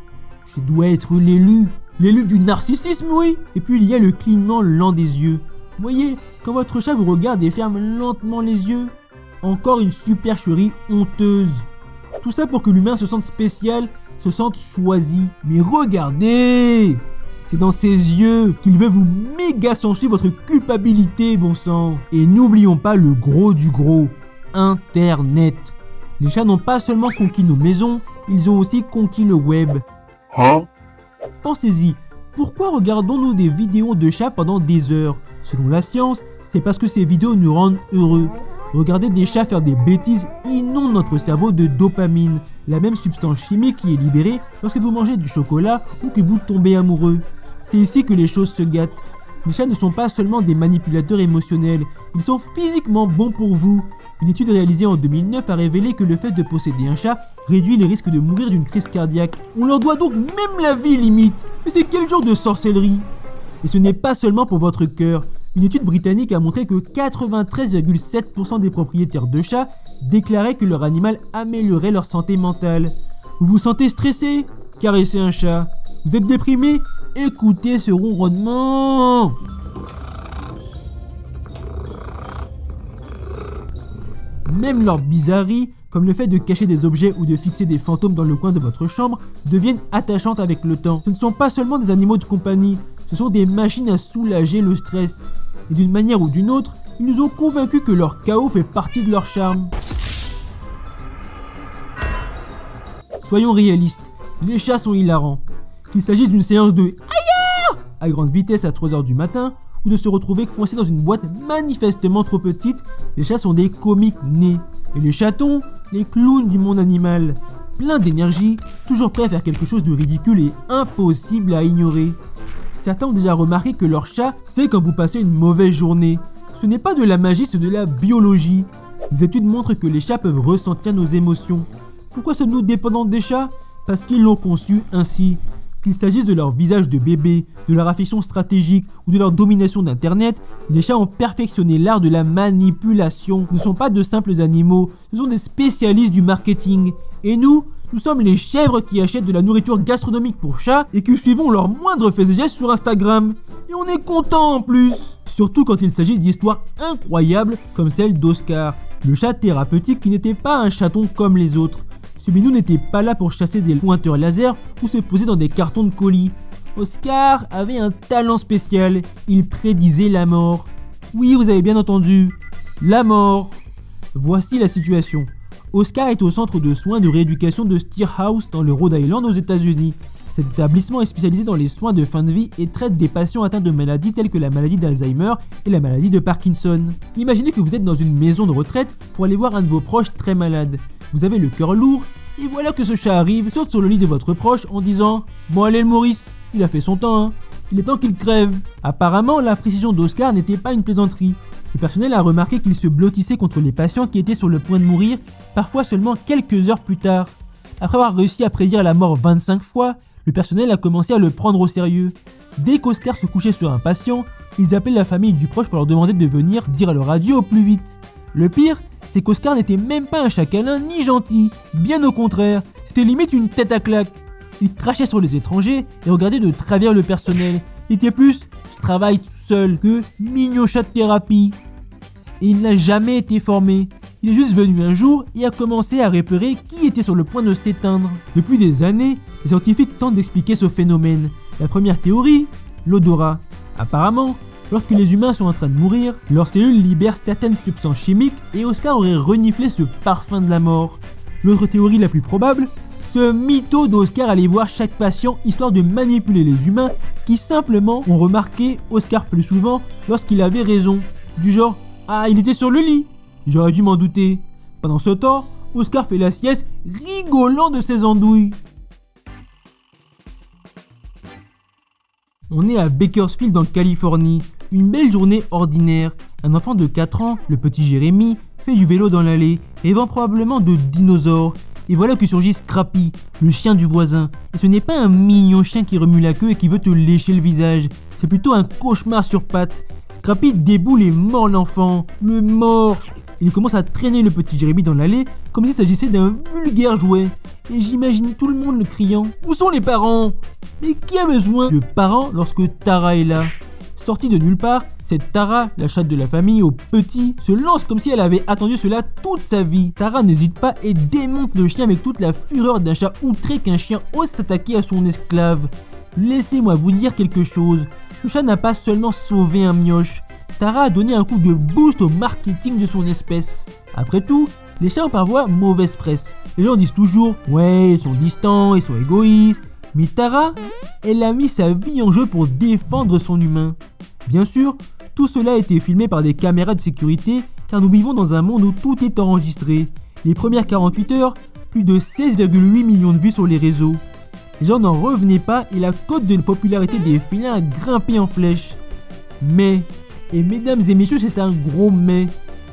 [SPEAKER 1] Je dois être l'élu. L'élu du narcissisme, oui. » Et puis il y a le clignement lent des yeux. Vous voyez, quand votre chat vous regarde et ferme lentement les yeux. Encore une supercherie honteuse. Tout ça pour que l'humain se sente spécial, se sente choisi. Mais regardez! C'est dans ses yeux qu'il veut vous méga censurer votre culpabilité, bon sang. Et n'oublions pas le gros du gros, Internet. Les chats n'ont pas seulement conquis nos maisons, ils ont aussi conquis le web.
[SPEAKER 2] Hein?
[SPEAKER 1] Pensez-y, pourquoi regardons-nous des vidéos de chats pendant des heures? Selon la science, c'est parce que ces vidéos nous rendent heureux. Regarder des chats faire des bêtises inonde notre cerveau de dopamine, la même substance chimique qui est libérée lorsque vous mangez du chocolat ou que vous tombez amoureux. C'est ici que les choses se gâtent. Les chats ne sont pas seulement des manipulateurs émotionnels, ils sont physiquement bons pour vous. Une étude réalisée en 2009 a révélé que le fait de posséder un chat réduit les risques de mourir d'une crise cardiaque. On leur doit donc même la vie limite. Mais c'est quel genre de sorcellerie? Et ce n'est pas seulement pour votre cœur. Une étude britannique a montré que 93,7% des propriétaires de chats déclaraient que leur animal améliorait leur santé mentale. Vous vous sentez stressé? Caressez un chat. Vous êtes déprimé? Écoutez ce ronronnement. Même leurs bizarreries, comme le fait de cacher des objets ou de fixer des fantômes dans le coin de votre chambre, deviennent attachantes avec le temps. Ce ne sont pas seulement des animaux de compagnie, ce sont des machines à soulager le stress. Et d'une manière ou d'une autre, ils nous ont convaincus que leur chaos fait partie de leur charme. Soyons réalistes, les chats sont hilarants. Qu'il s'agisse d'une séance de aïe à grande vitesse à 3h du matin, ou de se retrouver coincé dans une boîte manifestement trop petite, les chats sont des comiques nés. Et les chatons, les clowns du monde animal. Plein d'énergie, toujours prêts à faire quelque chose de ridicule et impossible à ignorer. Certains ont déjà remarqué que leur chat sait quand vous passez une mauvaise journée. Ce n'est pas de la magie, c'est de la biologie. Les études montrent que les chats peuvent ressentir nos émotions. Pourquoi sommes-nous dépendants des chats? Parce qu'ils l'ont conçu ainsi. Qu'il s'agisse de leur visage de bébé, de leur affection stratégique ou de leur domination d'internet, les chats ont perfectionné l'art de la manipulation. Ce ne sont pas de simples animaux, ce sont des spécialistes du marketing. Et nous sommes les chèvres qui achètent de la nourriture gastronomique pour chats et qui suivons leurs moindres faits et gestes sur Instagram. Et on est content en plus. Surtout quand il s'agit d'histoires incroyables comme celle d'Oscar, le chat thérapeutique qui n'était pas un chaton comme les autres. Ce minou n'était pas là pour chasser des pointeurs laser ou se poser dans des cartons de colis. Oscar avait un talent spécial, il prédisait la mort. Oui, vous avez bien entendu, la mort. Voici la situation. Oscar est au centre de soins de rééducation de Steerhouse dans le Rhode Island aux États-Unis. Cet établissement est spécialisé dans les soins de fin de vie et traite des patients atteints de maladies telles que la maladie d'Alzheimer et la maladie de Parkinson. Imaginez que vous êtes dans une maison de retraite pour aller voir un de vos proches très malade. Vous avez le cœur lourd, et voilà que ce chat arrive, saute sur le lit de votre proche en disant « Bon allez le Maurice, il a fait son temps, hein. Il est temps qu'il crève ». Apparemment, la précision d'Oscar n'était pas une plaisanterie. Le personnel a remarqué qu'il se blottissait contre les patients qui étaient sur le point de mourir, parfois seulement quelques heures plus tard. Après avoir réussi à prédire la mort 25 fois, le personnel a commencé à le prendre au sérieux. Dès qu'Oscar se couchait sur un patient, ils appelaient la famille du proche pour leur demander de venir dire leur adieu au plus vite. Le pire, c'est qu'Oscar n'était même pas un chat câlin ni gentil, bien au contraire, c'était limite une tête à claque. Il crachait sur les étrangers et regardait de travers le personnel. Il était plus « je travaille tout seul » que « mignon chat de thérapie ». Et il n'a jamais été formé. Il est juste venu un jour et a commencé à repérer qui était sur le point de s'éteindre. Depuis des années, les scientifiques tentent d'expliquer ce phénomène. La première théorie, l'odorat. Apparemment, lorsque les humains sont en train de mourir, leurs cellules libèrent certaines substances chimiques et Oscar aurait reniflé ce parfum de la mort. L'autre théorie la plus probable, ce mytho d'Oscar allait voir chaque patient histoire de manipuler les humains qui simplement ont remarqué Oscar plus souvent lorsqu'il avait raison. Du genre, ah il était sur le lit, j'aurais dû m'en douter. Pendant ce temps, Oscar fait la sieste rigolant de ses andouilles. On est à Bakersfield en Californie, une belle journée ordinaire. Un enfant de 4 ans, le petit Jérémy, fait du vélo dans l'allée, rêvant probablement de dinosaures. Et voilà que surgit Scrappy, le chien du voisin. Et ce n'est pas un mignon chien qui remue la queue et qui veut te lécher le visage. C'est plutôt un cauchemar sur pattes. Scrappy déboule et mord l'enfant. Le mord. Il commence à traîner le petit Jérémy dans l'allée comme s'il s'agissait d'un vulgaire jouet. Et j'imagine tout le monde le criant « Où sont les parents ?» Mais qui a besoin de parents lorsque Tara est là? Sortie de nulle part, cette Tara, la chatte de la famille au petit, se lance comme si elle avait attendu cela toute sa vie. Tara n'hésite pas et démonte le chien avec toute la fureur d'un chat outré qu'un chien ose s'attaquer à son esclave. Laissez-moi vous dire quelque chose. Ce chat n'a pas seulement sauvé un mioche. Tara a donné un coup de boost au marketing de son espèce. Après tout, les chats ont parfois mauvaise presse. Les gens disent toujours « Ouais, ils sont distants, ils sont égoïstes ». Mais Tara, elle a mis sa vie en jeu pour défendre son humain. Bien sûr, tout cela a été filmé par des caméras de sécurité car nous vivons dans un monde où tout est enregistré. Les premières 48 heures, plus de 16,8 millions de vues sur les réseaux. Les gens n'en revenaient pas et la cote de popularité des félins a grimpé en flèche. Mais, et mesdames et messieurs, c'est un gros mais,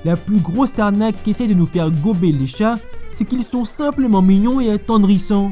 [SPEAKER 1] la plus grosse arnaque qu'essaie de nous faire gober les chats, c'est qu'ils sont simplement mignons et attendrissants.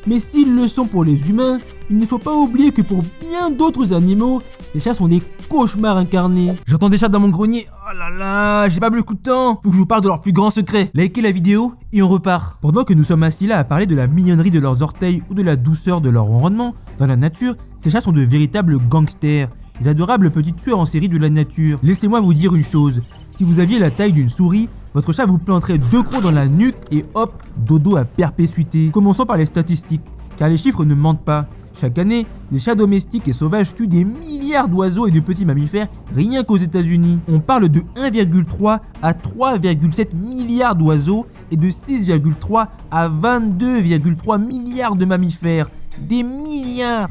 [SPEAKER 1] Mais s'ils le sont pour les humains, il ne faut pas oublier que pour bien d'autres animaux, les chats sont des cauchemars incarnés. J'entends des chats dans mon grenier. Oh là là, j'ai pas beaucoup de temps. Faut que je vous parle de leur plus grand secret. Likez la vidéo et on repart. Pendant que nous sommes assis là à parler de la mignonnerie de leurs orteils ou de la douceur de leur ronronnement, dans la nature, ces chats sont de véritables gangsters. Les adorables petits tueurs en série de la nature. Laissez-moi vous dire une chose. Si vous aviez la taille d'une souris, votre chat vous planterait 2 crocs dans la nuque et hop, dodo à perpétuité. Commençons par les statistiques, car les chiffres ne mentent pas. Chaque année, les chats domestiques et sauvages tuent des milliards d'oiseaux et de petits mammifères rien qu'aux États-Unis. On parle de 1,3 à 3,7 milliards d'oiseaux et de 6,3 à 22,3 milliards de mammifères. Des milliards!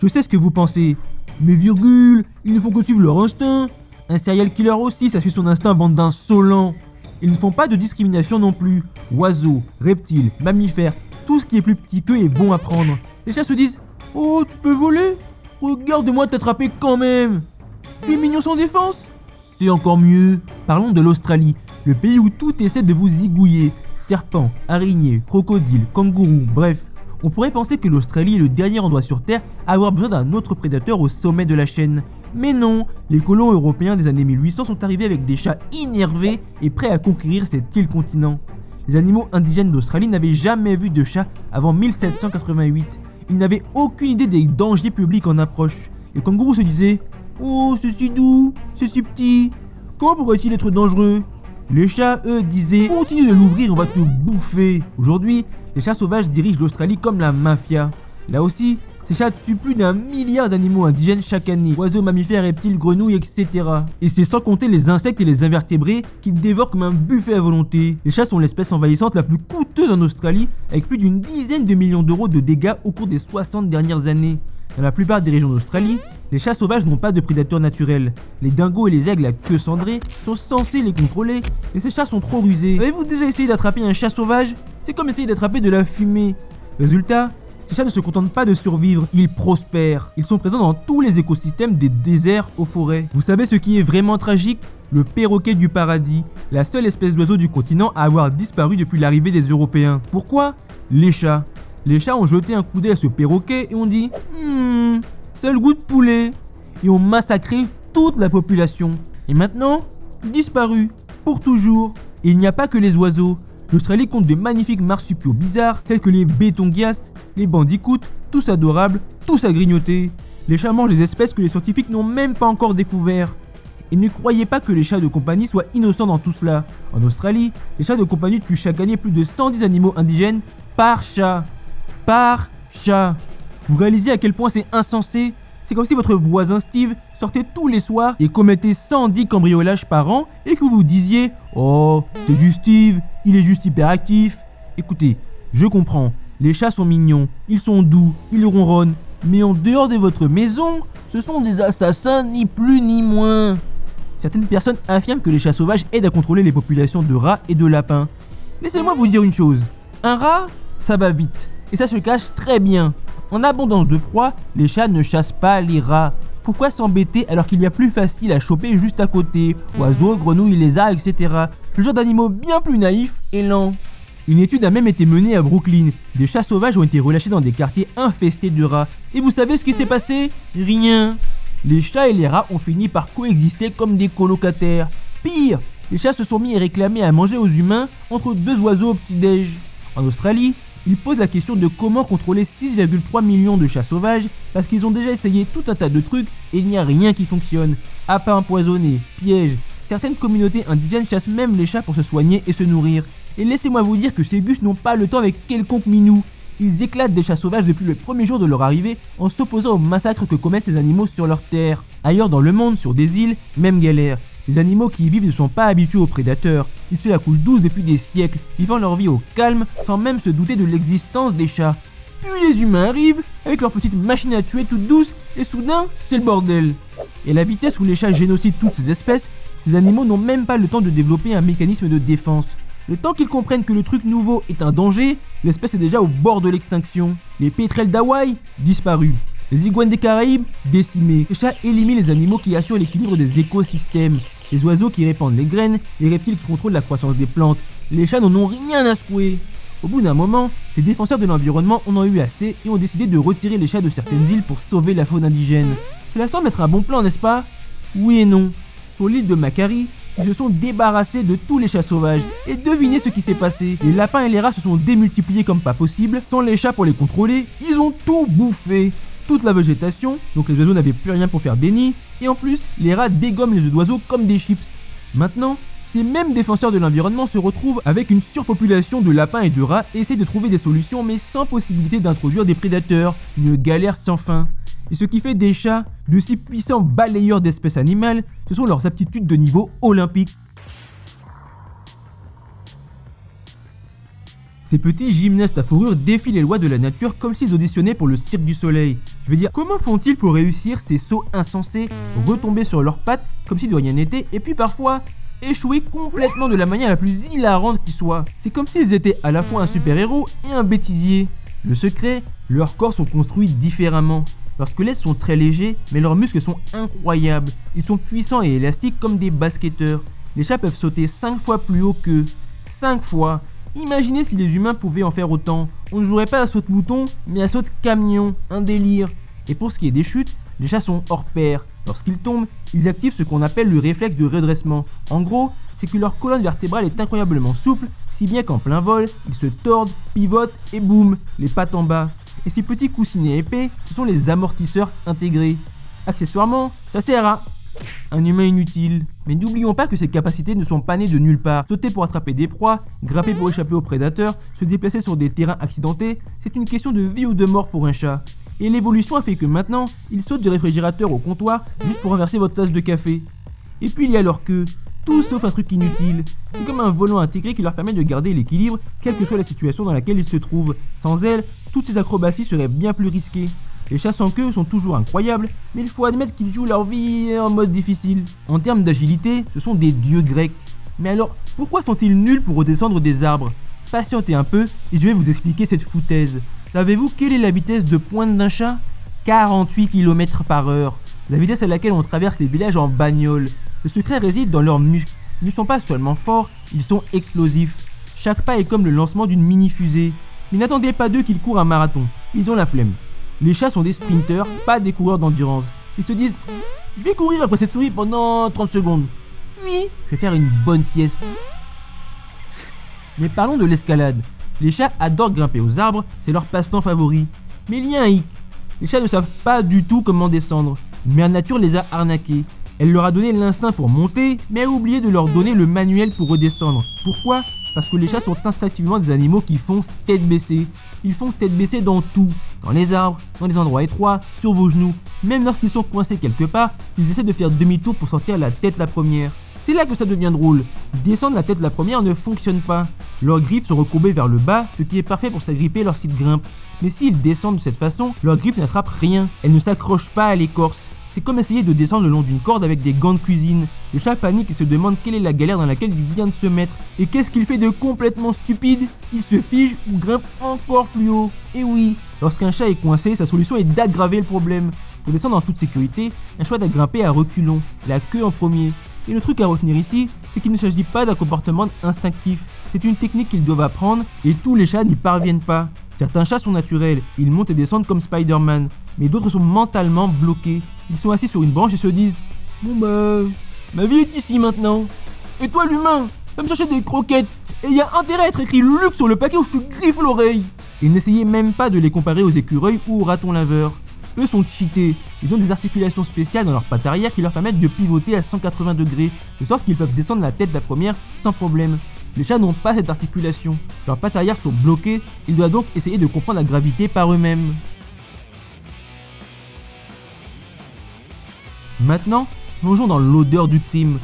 [SPEAKER 1] Je sais ce que vous pensez, mais virgule, ils ne font que suivre leur instinct. Un serial killer aussi, ça suit son instinct, bande d'insolents. Ils ne font pas de discrimination non plus. Oiseaux, reptiles, mammifères, tout ce qui est plus petit qu'eux est bon à prendre. Les chats se disent « Oh, tu peux voler? Regarde-moi t'attraper quand même! T'es mignon sans défense? C'est encore mieux. » Parlons de l'Australie, le pays où tout essaie de vous zigouiller. Serpents, araignées, crocodiles, kangourous, bref. On pourrait penser que l'Australie est le dernier endroit sur Terre à avoir besoin d'un autre prédateur au sommet de la chaîne. Mais non, les colons européens des années 1800 sont arrivés avec des chats énervés et prêts à conquérir cet île continent. Les animaux indigènes d'Australie n'avaient jamais vu de chat avant 1788. Ils n'avaient aucune idée des dangers publics en approche. Les kangourous se disaient « Oh, c'est si doux, c'est si petit, comment pourrait-il être dangereux ?» Les chats, eux, disaient « Continue de l'ouvrir, on va te bouffer !» Aujourd'hui, les chats sauvages dirigent l'Australie comme la mafia. Là aussi, ces chats tuent plus d'1 milliard d'animaux indigènes chaque année, oiseaux, mammifères, reptiles, grenouilles, etc. Et c'est sans compter les insectes et les invertébrés qu'ils dévorent comme un buffet à volonté. Les chats sont l'espèce envahissante la plus coûteuse en Australie, avec plus d'une dizaine de millions d'euros de dégâts au cours des 60 dernières années. Dans la plupart des régions d'Australie, les chats sauvages n'ont pas de prédateurs naturels. Les dingos et les aigles à queue cendrée sont censés les contrôler, mais ces chats sont trop rusés. Avez-vous déjà essayé d'attraper un chat sauvage? C'est comme essayer d'attraper de la fumée. Résultat, ces chats ne se contentent pas de survivre, ils prospèrent. Ils sont présents dans tous les écosystèmes des déserts aux forêts. Vous savez ce qui est vraiment tragique? Le perroquet du paradis, la seule espèce d'oiseau du continent à avoir disparu depuis l'arrivée des Européens. Pourquoi? Les chats. Les chats ont jeté un coup d'œil à ce perroquet et ont dit « ça a le goût de poulet » et ont massacré toute la population. Et maintenant, disparu, pour toujours. Et il n'y a pas que les oiseaux. L'Australie compte de magnifiques marsupiaux bizarres tels que les bétongias, les bandicoots, tous adorables, tous à grignoter. Les chats mangent des espèces que les scientifiques n'ont même pas encore découvertes. Et ne croyez pas que les chats de compagnie soient innocents dans tout cela. En Australie, les chats de compagnie tuent chaque année plus de 110 animaux indigènes par chat. Par chat. Vous réalisez à quel point c'est insensé? C'est comme si votre voisin Steve sortait tous les soirs et commettait 110 cambriolages par an et que vous vous disiez « Oh, c'est juste Steve, il est juste hyperactif ». Écoutez, je comprends, les chats sont mignons, ils sont doux, ils ronronnent, mais en dehors de votre maison, ce sont des assassins ni plus ni moins. Certaines personnes affirment que les chats sauvages aident à contrôler les populations de rats et de lapins. Laissez-moi vous dire une chose, un rat, ça va vite, et ça se cache très bien. En abondance de proie, les chats ne chassent pas les rats. Pourquoi s'embêter alors qu'il y a plus facile à choper juste à côté? Oiseaux, grenouilles, lézards, etc. Le genre d'animaux bien plus naïfs et lents. Une étude a même été menée à Brooklyn. Des chats sauvages ont été relâchés dans des quartiers infestés de rats. Et vous savez ce qui s'est passé? Rien. Les chats et les rats ont fini par coexister comme des colocataires. Pire, les chats se sont mis à réclamer à manger aux humains entre 2 oiseaux au petit-déj. En Australie, ils posent la question de comment contrôler 6,3 millions de chats sauvages parce qu'ils ont déjà essayé tout un tas de trucs et il n'y a rien qui fonctionne. Appâts empoisonnés, pièges, certaines communautés indigènes chassent même les chats pour se soigner et se nourrir. Et laissez-moi vous dire que ces gus n'ont pas le temps avec quelconque minou. Ils éclatent des chats sauvages depuis le premier jour de leur arrivée en s'opposant au massacre que commettent ces animaux sur leur terre. Ailleurs dans le monde, sur des îles, même galère. Les animaux qui y vivent ne sont pas habitués aux prédateurs. Ils se la coulent douce depuis des siècles, vivant leur vie au calme sans même se douter de l'existence des chats. Puis les humains arrivent avec leur petite machine à tuer toute douce et soudain, c'est le bordel. Et à la vitesse où les chats génocident toutes ces espèces, ces animaux n'ont même pas le temps de développer un mécanisme de défense. Le temps qu'ils comprennent que le truc nouveau est un danger, l'espèce est déjà au bord de l'extinction. Les pétrels d'Hawaï, disparus. Les iguanes des Caraïbes, décimées. Les chats éliminent les animaux qui assurent l'équilibre des écosystèmes. Les oiseaux qui répandent les graines, les reptiles qui contrôlent la croissance des plantes. Les chats n'en ont rien à secouer. Au bout d'un moment, les défenseurs de l'environnement en ont eu assez et ont décidé de retirer les chats de certaines îles pour sauver la faune indigène. Cela semble être un bon plan, n'est-ce pas? Oui et non. Sur l'île de Macquarie, ils se sont débarrassés de tous les chats sauvages. Et devinez ce qui s'est passé. Les lapins et les rats se sont démultipliés comme pas possible. Sans les chats pour les contrôler, ils ont tout bouffé. Toute la végétation, donc les oiseaux n'avaient plus rien pour faire des nids. Et en plus, les rats dégomment les œufs d'oiseaux comme des chips. Maintenant, ces mêmes défenseurs de l'environnement se retrouvent avec une surpopulation de lapins et de rats et essaient de trouver des solutions mais sans possibilité d'introduire des prédateurs. Une galère sans fin. Et ce qui fait des chats de si puissants balayeurs d'espèces animales, ce sont leurs aptitudes de niveau olympique. Ces petits gymnastes à fourrure défient les lois de la nature comme s'ils auditionnaient pour le Cirque du Soleil. Je veux dire, comment font-ils pour réussir ces sauts insensés, retomber sur leurs pattes comme si de rien n'était, et puis parfois échouer complètement de la manière la plus hilarante qui soit. C'est comme s'ils étaient à la fois un super-héros et un bêtisier. Le secret, leurs corps sont construits différemment. Leurs squelettes sont très légers, mais leurs muscles sont incroyables. Ils sont puissants et élastiques comme des basketteurs. Les chats peuvent sauter 5 fois plus haut qu'eux. 5 fois. Imaginez si les humains pouvaient en faire autant. On ne jouerait pas à saute-mouton, mais à saute-camion. Un délire. Et pour ce qui est des chutes, les chats sont hors pair. Lorsqu'ils tombent, ils activent ce qu'on appelle le réflexe de redressement. En gros, c'est que leur colonne vertébrale est incroyablement souple, si bien qu'en plein vol, ils se tordent, pivotent et boum, les pattes en bas. Et ces petits coussinets épais, ce sont les amortisseurs intégrés. Accessoirement, ça sert à un humain inutile. Mais n'oublions pas que ces capacités ne sont pas nées de nulle part. Sauter pour attraper des proies, grimper pour échapper aux prédateurs, se déplacer sur des terrains accidentés, c'est une question de vie ou de mort pour un chat. Et l'évolution a fait que maintenant, il saute du réfrigérateur au comptoir juste pour renverser votre tasse de café. Et puis il y a leur queue, tout sauf un truc inutile. C'est comme un volant intégré qui leur permet de garder l'équilibre, quelle que soit la situation dans laquelle ils se trouvent. Sans elle, toutes ces acrobaties seraient bien plus risquées. Les chats sans queue sont toujours incroyables, mais il faut admettre qu'ils jouent leur vie en mode difficile. En termes d'agilité, ce sont des dieux grecs. Mais alors, pourquoi sont-ils nuls pour redescendre des arbres? Patientez un peu et je vais vous expliquer cette foutaise. Savez-vous quelle est la vitesse de pointe d'un chat? 48 km/h. La vitesse à laquelle on traverse les villages en bagnole. Le secret réside dans leurs muscles. Ils ne sont pas seulement forts, ils sont explosifs. Chaque pas est comme le lancement d'une mini-fusée. Mais n'attendez pas d'eux qu'ils courent un marathon. Ils ont la flemme. Les chats sont des sprinteurs, pas des coureurs d'endurance. Ils se disent « Je vais courir après cette souris pendant 30 secondes. Puis, je vais faire une bonne sieste. » Mais parlons de l'escalade. Les chats adorent grimper aux arbres, c'est leur passe-temps favori. Mais il y a un hic. Les chats ne savent pas du tout comment descendre. Mère Nature les a arnaqués. Elle leur a donné l'instinct pour monter, mais a oublié de leur donner le manuel pour redescendre. Pourquoi? Parce que les chats sont instinctivement des animaux qui foncent tête baissée. Ils foncent tête baissée dans tout. Dans les arbres, dans les endroits étroits, sur vos genoux. Même lorsqu'ils sont coincés quelque part, ils essaient de faire demi-tour pour sortir la tête la première. C'est là que ça devient drôle. Descendre la tête la première ne fonctionne pas. Leurs griffes sont recourbées vers le bas, ce qui est parfait pour s'agripper lorsqu'ils grimpent. Mais s'ils descendent de cette façon, leurs griffes n'attrapent rien. Elles ne s'accrochent pas à l'écorce. C'est comme essayer de descendre le long d'une corde avec des gants de cuisine. Le chat panique et se demande quelle est la galère dans laquelle il vient de se mettre. Et qu'est-ce qu'il fait de complètement stupide? Il se fige ou grimpe encore plus haut. Et oui, lorsqu'un chat est coincé, sa solution est d'aggraver le problème. Pour descendre en toute sécurité, un choix doit grimper à reculons, la queue en premier. Et le truc à retenir ici, c'est qu'il ne s'agit pas d'un comportement instinctif. C'est une technique qu'ils doivent apprendre et tous les chats n'y parviennent pas. Certains chats sont naturels, ils montent et descendent comme Spider-Man. Mais d'autres sont mentalement bloqués. Ils sont assis sur une branche et se disent « Bon bah, ma vie est ici maintenant. Et toi l'humain, va me chercher des croquettes. Et il y a intérêt à être écrit Luc sur le paquet ou je te griffe l'oreille. » Et n'essayez même pas de les comparer aux écureuils ou aux ratons laveurs. Eux sont cheatés. Ils ont des articulations spéciales dans leurs pattes arrière qui leur permettent de pivoter à 180 degrés, de sorte qu'ils peuvent descendre la tête la première sans problème. Les chats n'ont pas cette articulation. Leurs pattes arrière sont bloquées, ils doivent donc essayer de comprendre la gravité par eux-mêmes. Maintenant, plongeons dans l'odeur du crime.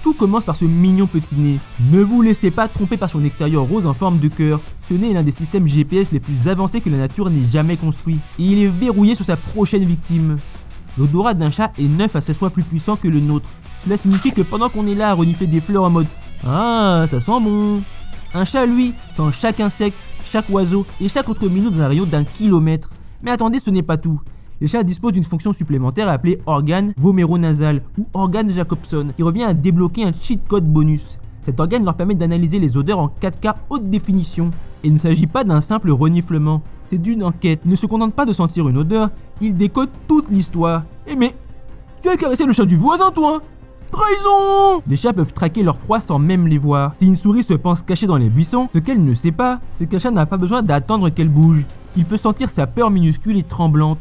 [SPEAKER 1] Tout commence par ce mignon petit nez. Ne vous laissez pas tromper par son extérieur rose en forme de cœur. Ce nez est l'un des systèmes GPS les plus avancés que la nature n'ait jamais construit. Et il est verrouillé sur sa prochaine victime. L'odorat d'un chat est 9 à 16 fois plus puissant que le nôtre. Cela signifie que pendant qu'on est là à renifler des fleurs en mode « Ah, ça sent bon !» un chat, lui, sent chaque insecte, chaque oiseau et chaque autre minou dans un rayon d'1 kilomètre. Mais attendez, ce n'est pas tout. Les chats disposent d'une fonction supplémentaire appelée organe voméronasal ou organe de Jacobson qui revient à débloquer un cheat code bonus. Cet organe leur permet d'analyser les odeurs en 4K haute définition. Et il ne s'agit pas d'un simple reniflement, c'est d'une enquête. Ils ne se contentent pas de sentir une odeur, ils décodent toute l'histoire. Eh mais, tu as caressé le chat du voisin toi ? Trahison! Les chats peuvent traquer leurs proies sans même les voir. Si une souris se pense cachée dans les buissons, ce qu'elle ne sait pas, c'est qu'un chat n'a pas besoin d'attendre qu'elle bouge. Il peut sentir sa peur minuscule et tremblante.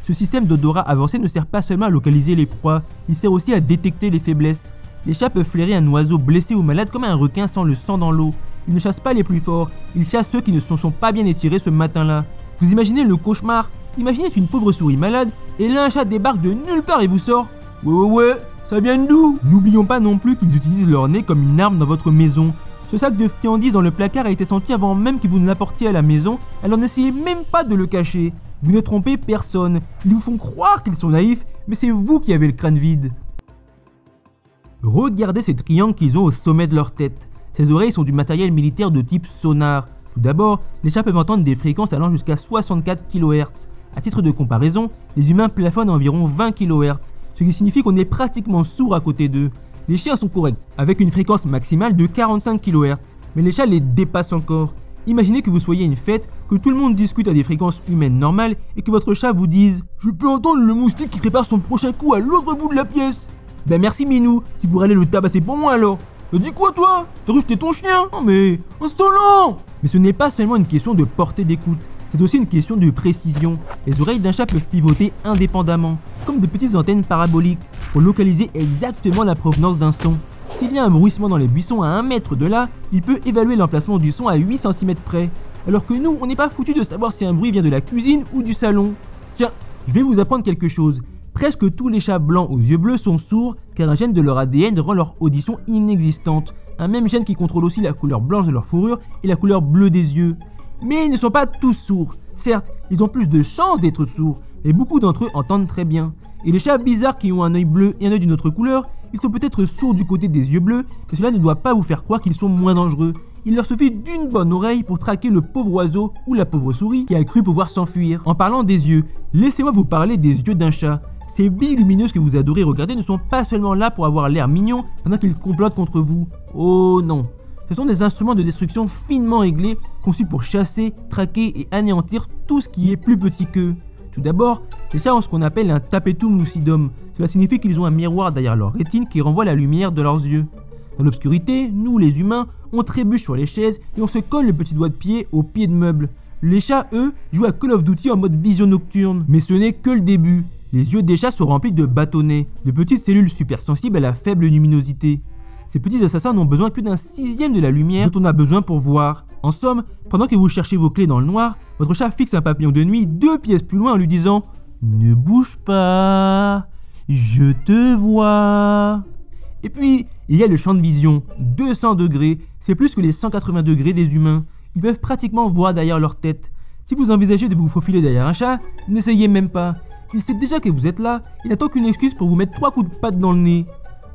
[SPEAKER 1] Ce système d'odorat avancé ne sert pas seulement à localiser les proies, il sert aussi à détecter les faiblesses. Les chats peuvent flairer un oiseau blessé ou malade comme un requin sans le sang dans l'eau. Ils ne chassent pas les plus forts, ils chassent ceux qui ne se sont pas bien étirés ce matin-là. Vous imaginez le cauchemar? Imaginez une pauvre souris malade, et là un chat débarque de nulle part et vous sort. Ouais, ça vient d'où? N'oublions pas non plus qu'ils utilisent leur nez comme une arme dans votre maison. Ce sac de friandises dans le placard a été senti avant même que vous ne l'apportiez à la maison, alors n'essayez même pas de le cacher. Vous ne trompez personne, ils vous font croire qu'ils sont naïfs, mais c'est vous qui avez le crâne vide. Regardez ces triangles qu'ils ont au sommet de leur tête. Ces oreilles sont du matériel militaire de type sonar. Tout d'abord, les chats peuvent entendre des fréquences allant jusqu'à 64 kHz. A titre de comparaison, les humains plafonnent à environ 20 kHz, ce qui signifie qu'on est pratiquement sourd à côté d'eux. Les chiens sont corrects, avec une fréquence maximale de 45 kHz, mais les chats les dépassent encore. Imaginez que vous soyez à une fête, que tout le monde discute à des fréquences humaines normales et que votre chat vous dise « Je peux entendre le moustique qui prépare son prochain coup à l'autre bout de la pièce !» Ben merci Minou, tu pourrais aller le tabasser pour moi alors. T'as dit quoi toi? T'as rejeté ton chien? Non mais, insolent! Mais ce n'est pas seulement une question de portée d'écoute, c'est aussi une question de précision. Les oreilles d'un chat peuvent pivoter indépendamment, comme de petites antennes paraboliques, pour localiser exactement la provenance d'un son. S'il y a un bruissement dans les buissons à 1 mètre de là, il peut évaluer l'emplacement du son à 8 cm près. Alors que nous, on n'est pas foutu de savoir si un bruit vient de la cuisine ou du salon. Tiens, je vais vous apprendre quelque chose. Presque tous les chats blancs aux yeux bleus sont sourds car un gène de leur ADN rend leur audition inexistante. Un même gène qui contrôle aussi la couleur blanche de leur fourrure et la couleur bleue des yeux. Mais ils ne sont pas tous sourds. Certes, ils ont plus de chances d'être sourds, mais beaucoup d'entre eux entendent très bien. Et les chats bizarres qui ont un œil bleu et un œil d'une autre couleur, ils sont peut-être sourds du côté des yeux bleus, mais cela ne doit pas vous faire croire qu'ils sont moins dangereux. Il leur suffit d'une bonne oreille pour traquer le pauvre oiseau ou la pauvre souris qui a cru pouvoir s'enfuir. En parlant des yeux, laissez-moi vous parler des yeux d'un chat. Ces billes lumineuses que vous adorez regarder ne sont pas seulement là pour avoir l'air mignon pendant qu'ils complotent contre vous. Oh non. Ce sont des instruments de destruction finement réglés, conçus pour chasser, traquer et anéantir tout ce qui est plus petit qu'eux. Tout d'abord, les chats ont ce qu'on appelle un tapetum lucidum. Cela signifie qu'ils ont un miroir derrière leur rétine qui renvoie la lumière de leurs yeux. Dans l'obscurité, nous les humains, on trébuche sur les chaises et on se colle le petit doigt de pied au pied de meubles. Les chats, eux, jouent à Call of Duty en mode vision nocturne. Mais ce n'est que le début. Les yeux des chats sont remplis de bâtonnets, de petites cellules super sensibles à la faible luminosité. Ces petits assassins n'ont besoin que d'un 1/6 de la lumière dont on a besoin pour voir. En somme, pendant que vous cherchez vos clés dans le noir, votre chat fixe un papillon de nuit 2 pièces plus loin en lui disant « Ne bouge pas, je te vois ». Et puis, il y a le champ de vision, 200 degrés, c'est plus que les 180 degrés des humains. Ils peuvent pratiquement voir derrière leur tête. Si vous envisagez de vous faufiler derrière un chat, n'essayez même pas. Il sait déjà que vous êtes là, il n'attend qu'une excuse pour vous mettre 3 coups de patte dans le nez.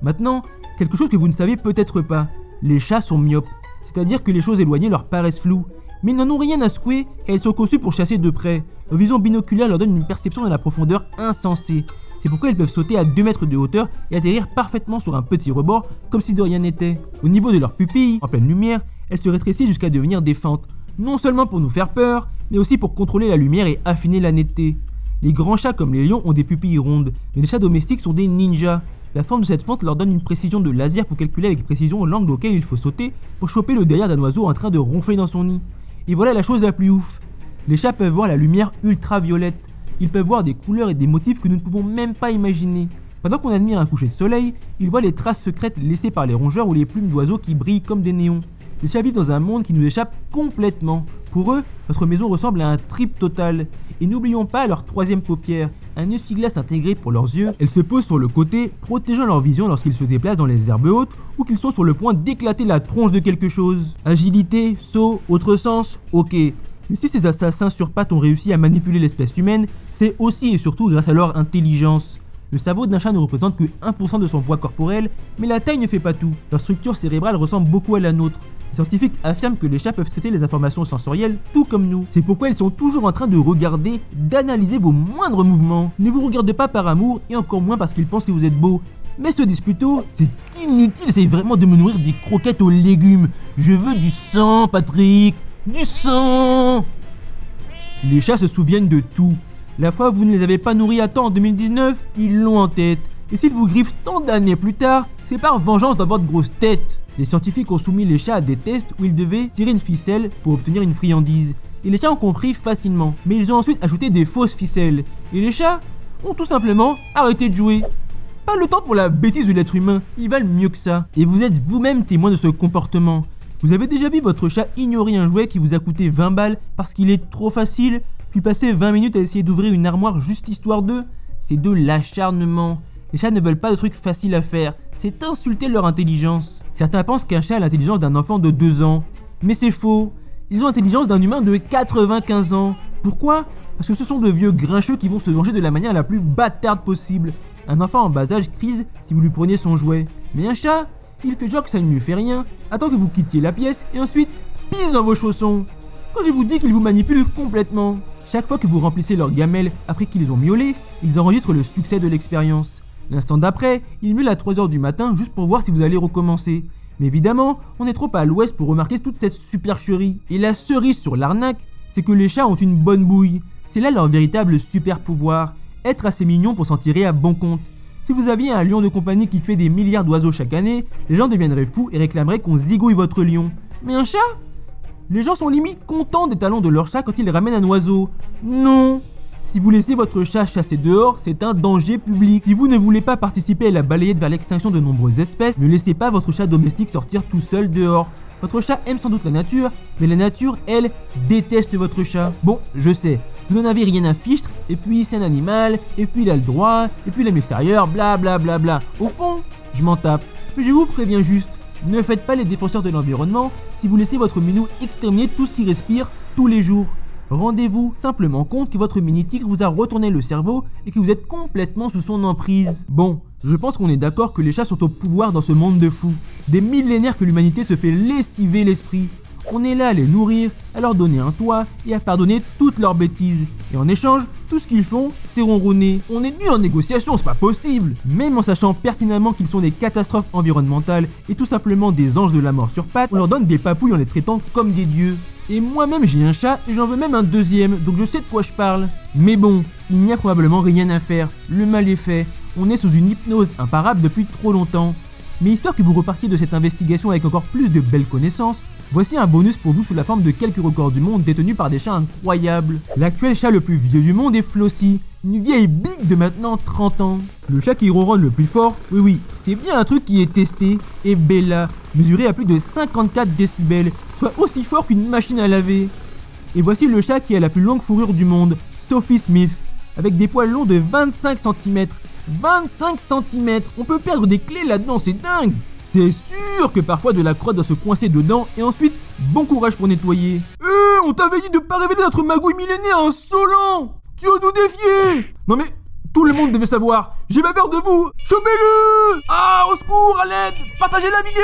[SPEAKER 1] Maintenant, quelque chose que vous ne savez peut-être pas, les chats sont myopes, c'est-à-dire que les choses éloignées leur paraissent floues. Mais ils n'en ont rien à secouer car ils sont conçus pour chasser de près. Leur vision binoculaire leur donne une perception de la profondeur insensée. C'est pourquoi ils peuvent sauter à 2 mètres de hauteur et atterrir parfaitement sur un petit rebord comme si de rien n'était. Au niveau de leurs pupilles, en pleine lumière, elles se rétrécissent jusqu'à devenir des fentes. Non seulement pour nous faire peur, mais aussi pour contrôler la lumière et affiner la netteté. Les grands chats comme les lions ont des pupilles rondes, mais les chats domestiques sont des ninjas. La forme de cette fente leur donne une précision de laser pour calculer avec précision l'angle auquel il faut sauter pour choper le derrière d'un oiseau en train de ronfler dans son nid. Et voilà la chose la plus ouf. Les chats peuvent voir la lumière ultraviolette. Ils peuvent voir des couleurs et des motifs que nous ne pouvons même pas imaginer. Pendant qu'on admire un coucher de soleil, ils voient les traces secrètes laissées par les rongeurs ou les plumes d'oiseaux qui brillent comme des néons. Les chats vivent dans un monde qui nous échappe complètement. Pour eux, notre maison ressemble à un trip total. Et n'oublions pas leur troisième paupière, un essuie-glace intégré pour leurs yeux. Elle se pose sur le côté, protégeant leur vision lorsqu'ils se déplacent dans les herbes hautes ou qu'ils sont sur le point d'éclater la tronche de quelque chose. Agilité, saut, autre sens, ok. Mais si ces assassins sur pattes ont réussi à manipuler l'espèce humaine, c'est aussi et surtout grâce à leur intelligence. Le cerveau d'un chat ne représente que 1% de son poids corporel, mais la taille ne fait pas tout. Leur structure cérébrale ressemble beaucoup à la nôtre. Les scientifiques affirment que les chats peuvent traiter les informations sensorielles tout comme nous. C'est pourquoi ils sont toujours en train de regarder, d'analyser vos moindres mouvements. Ne vous regardez pas par amour et encore moins parce qu'ils pensent que vous êtes beau. Mais se disent plutôt, c'est inutile, essayez vraiment de me nourrir des croquettes aux légumes. Je veux du sang, Patrick, du sang. Les chats se souviennent de tout. La fois où vous ne les avez pas nourris à temps en 2019, ils l'ont en tête. Et s'ils vous griffent tant d'années plus tard, c'est par vengeance dans votre grosse tête. Les scientifiques ont soumis les chats à des tests où ils devaient tirer une ficelle pour obtenir une friandise. Et les chats ont compris facilement, mais ils ont ensuite ajouté des fausses ficelles. Et les chats ont tout simplement arrêté de jouer. Pas le temps pour la bêtise de l'être humain, ils valent mieux que ça. Et vous êtes vous-même témoin de ce comportement. Vous avez déjà vu votre chat ignorer un jouet qui vous a coûté 20 balles parce qu'il est trop facile, puis passer 20 minutes à essayer d'ouvrir une armoire juste histoire d'eux? C'est de l'acharnement. Les chats ne veulent pas de trucs faciles à faire, c'est insulter leur intelligence. Certains pensent qu'un chat a l'intelligence d'un enfant de 2 ans. Mais c'est faux, ils ont l'intelligence d'un humain de 95 ans. Pourquoi? Parce que ce sont de vieux grincheux qui vont se venger de la manière la plus bâtarde possible. Un enfant en bas âge crise si vous lui prenez son jouet. Mais un chat, il fait genre que ça ne lui fait rien, attend que vous quittiez la pièce et ensuite pisse dans vos chaussons. Quand je vous dis qu'ils vous manipulent complètement. Chaque fois que vous remplissez leur gamelle après qu'ils les ont miaulé, ils enregistrent le succès de l'expérience. L'instant d'après, ils miaulent à 3h du matin juste pour voir si vous allez recommencer. Mais évidemment, on est trop à l'ouest pour remarquer toute cette supercherie. Et la cerise sur l'arnaque, c'est que les chats ont une bonne bouille. C'est là leur véritable super pouvoir, être assez mignon pour s'en tirer à bon compte. Si vous aviez un lion de compagnie qui tuait des milliards d'oiseaux chaque année, les gens deviendraient fous et réclameraient qu'on zigouille votre lion. Mais un chat? Les gens sont limite contents des talons de leur chat quand ils ramènent un oiseau. Non! Si vous laissez votre chat chasser dehors, c'est un danger public. Si vous ne voulez pas participer à la balayette vers l'extinction de nombreuses espèces, ne laissez pas votre chat domestique sortir tout seul dehors. Votre chat aime sans doute la nature, mais la nature, elle, déteste votre chat. Bon, je sais, vous n'en avez rien à fichtre, et puis c'est un animal, et puis il a le droit, et puis il aime l'extérieur, bla bla bla bla. Au fond, je m'en tape. Mais je vous préviens juste, ne faites pas les défenseurs de l'environnement si vous laissez votre minou exterminer tout ce qui respire tous les jours. Rendez-vous simplement compte que votre mini-tigre vous a retourné le cerveau et que vous êtes complètement sous son emprise. Bon, je pense qu'on est d'accord que les chats sont au pouvoir dans ce monde de fous. Des millénaires que l'humanité se fait lessiver l'esprit. On est là à les nourrir, à leur donner un toit et à pardonner toutes leurs bêtises. Et en échange, tout ce qu'ils font, c'est ronronner. On est nuls en négociation, c'est pas possible. Même en sachant pertinemment qu'ils sont des catastrophes environnementales et tout simplement des anges de la mort sur pattes, on leur donne des papouilles en les traitant comme des dieux. Et moi-même j'ai un chat et j'en veux même un deuxième, donc je sais de quoi je parle. Mais bon, il n'y a probablement rien à faire, le mal est fait. On est sous une hypnose imparable depuis trop longtemps. Mais histoire que vous repartiez de cette investigation avec encore plus de belles connaissances, voici un bonus pour vous sous la forme de quelques records du monde détenus par des chats incroyables. L'actuel chat le plus vieux du monde est Flossie, une vieille bique de maintenant 30 ans. Le chat qui ronronne le plus fort, oui, c'est bien un truc qui est testé, est Bella, mesuré à plus de 54 décibels, soit aussi fort qu'une machine à laver. Et voici le chat qui a la plus longue fourrure du monde, Sophie Smith, avec des poils longs de 25 cm. 25 cm, on peut perdre des clés là-dedans, c'est dingue. C'est sûr que parfois de la crotte doit se coincer dedans et ensuite, bon courage pour nettoyer. On t'avait dit de pas révéler notre magouille millénaire insolent. Tu oses nous défier. Non mais, tout le monde devait savoir, j'ai pas peur de vous. Chopez-le. Ah, au secours, à l'aide. Partagez la vidéo.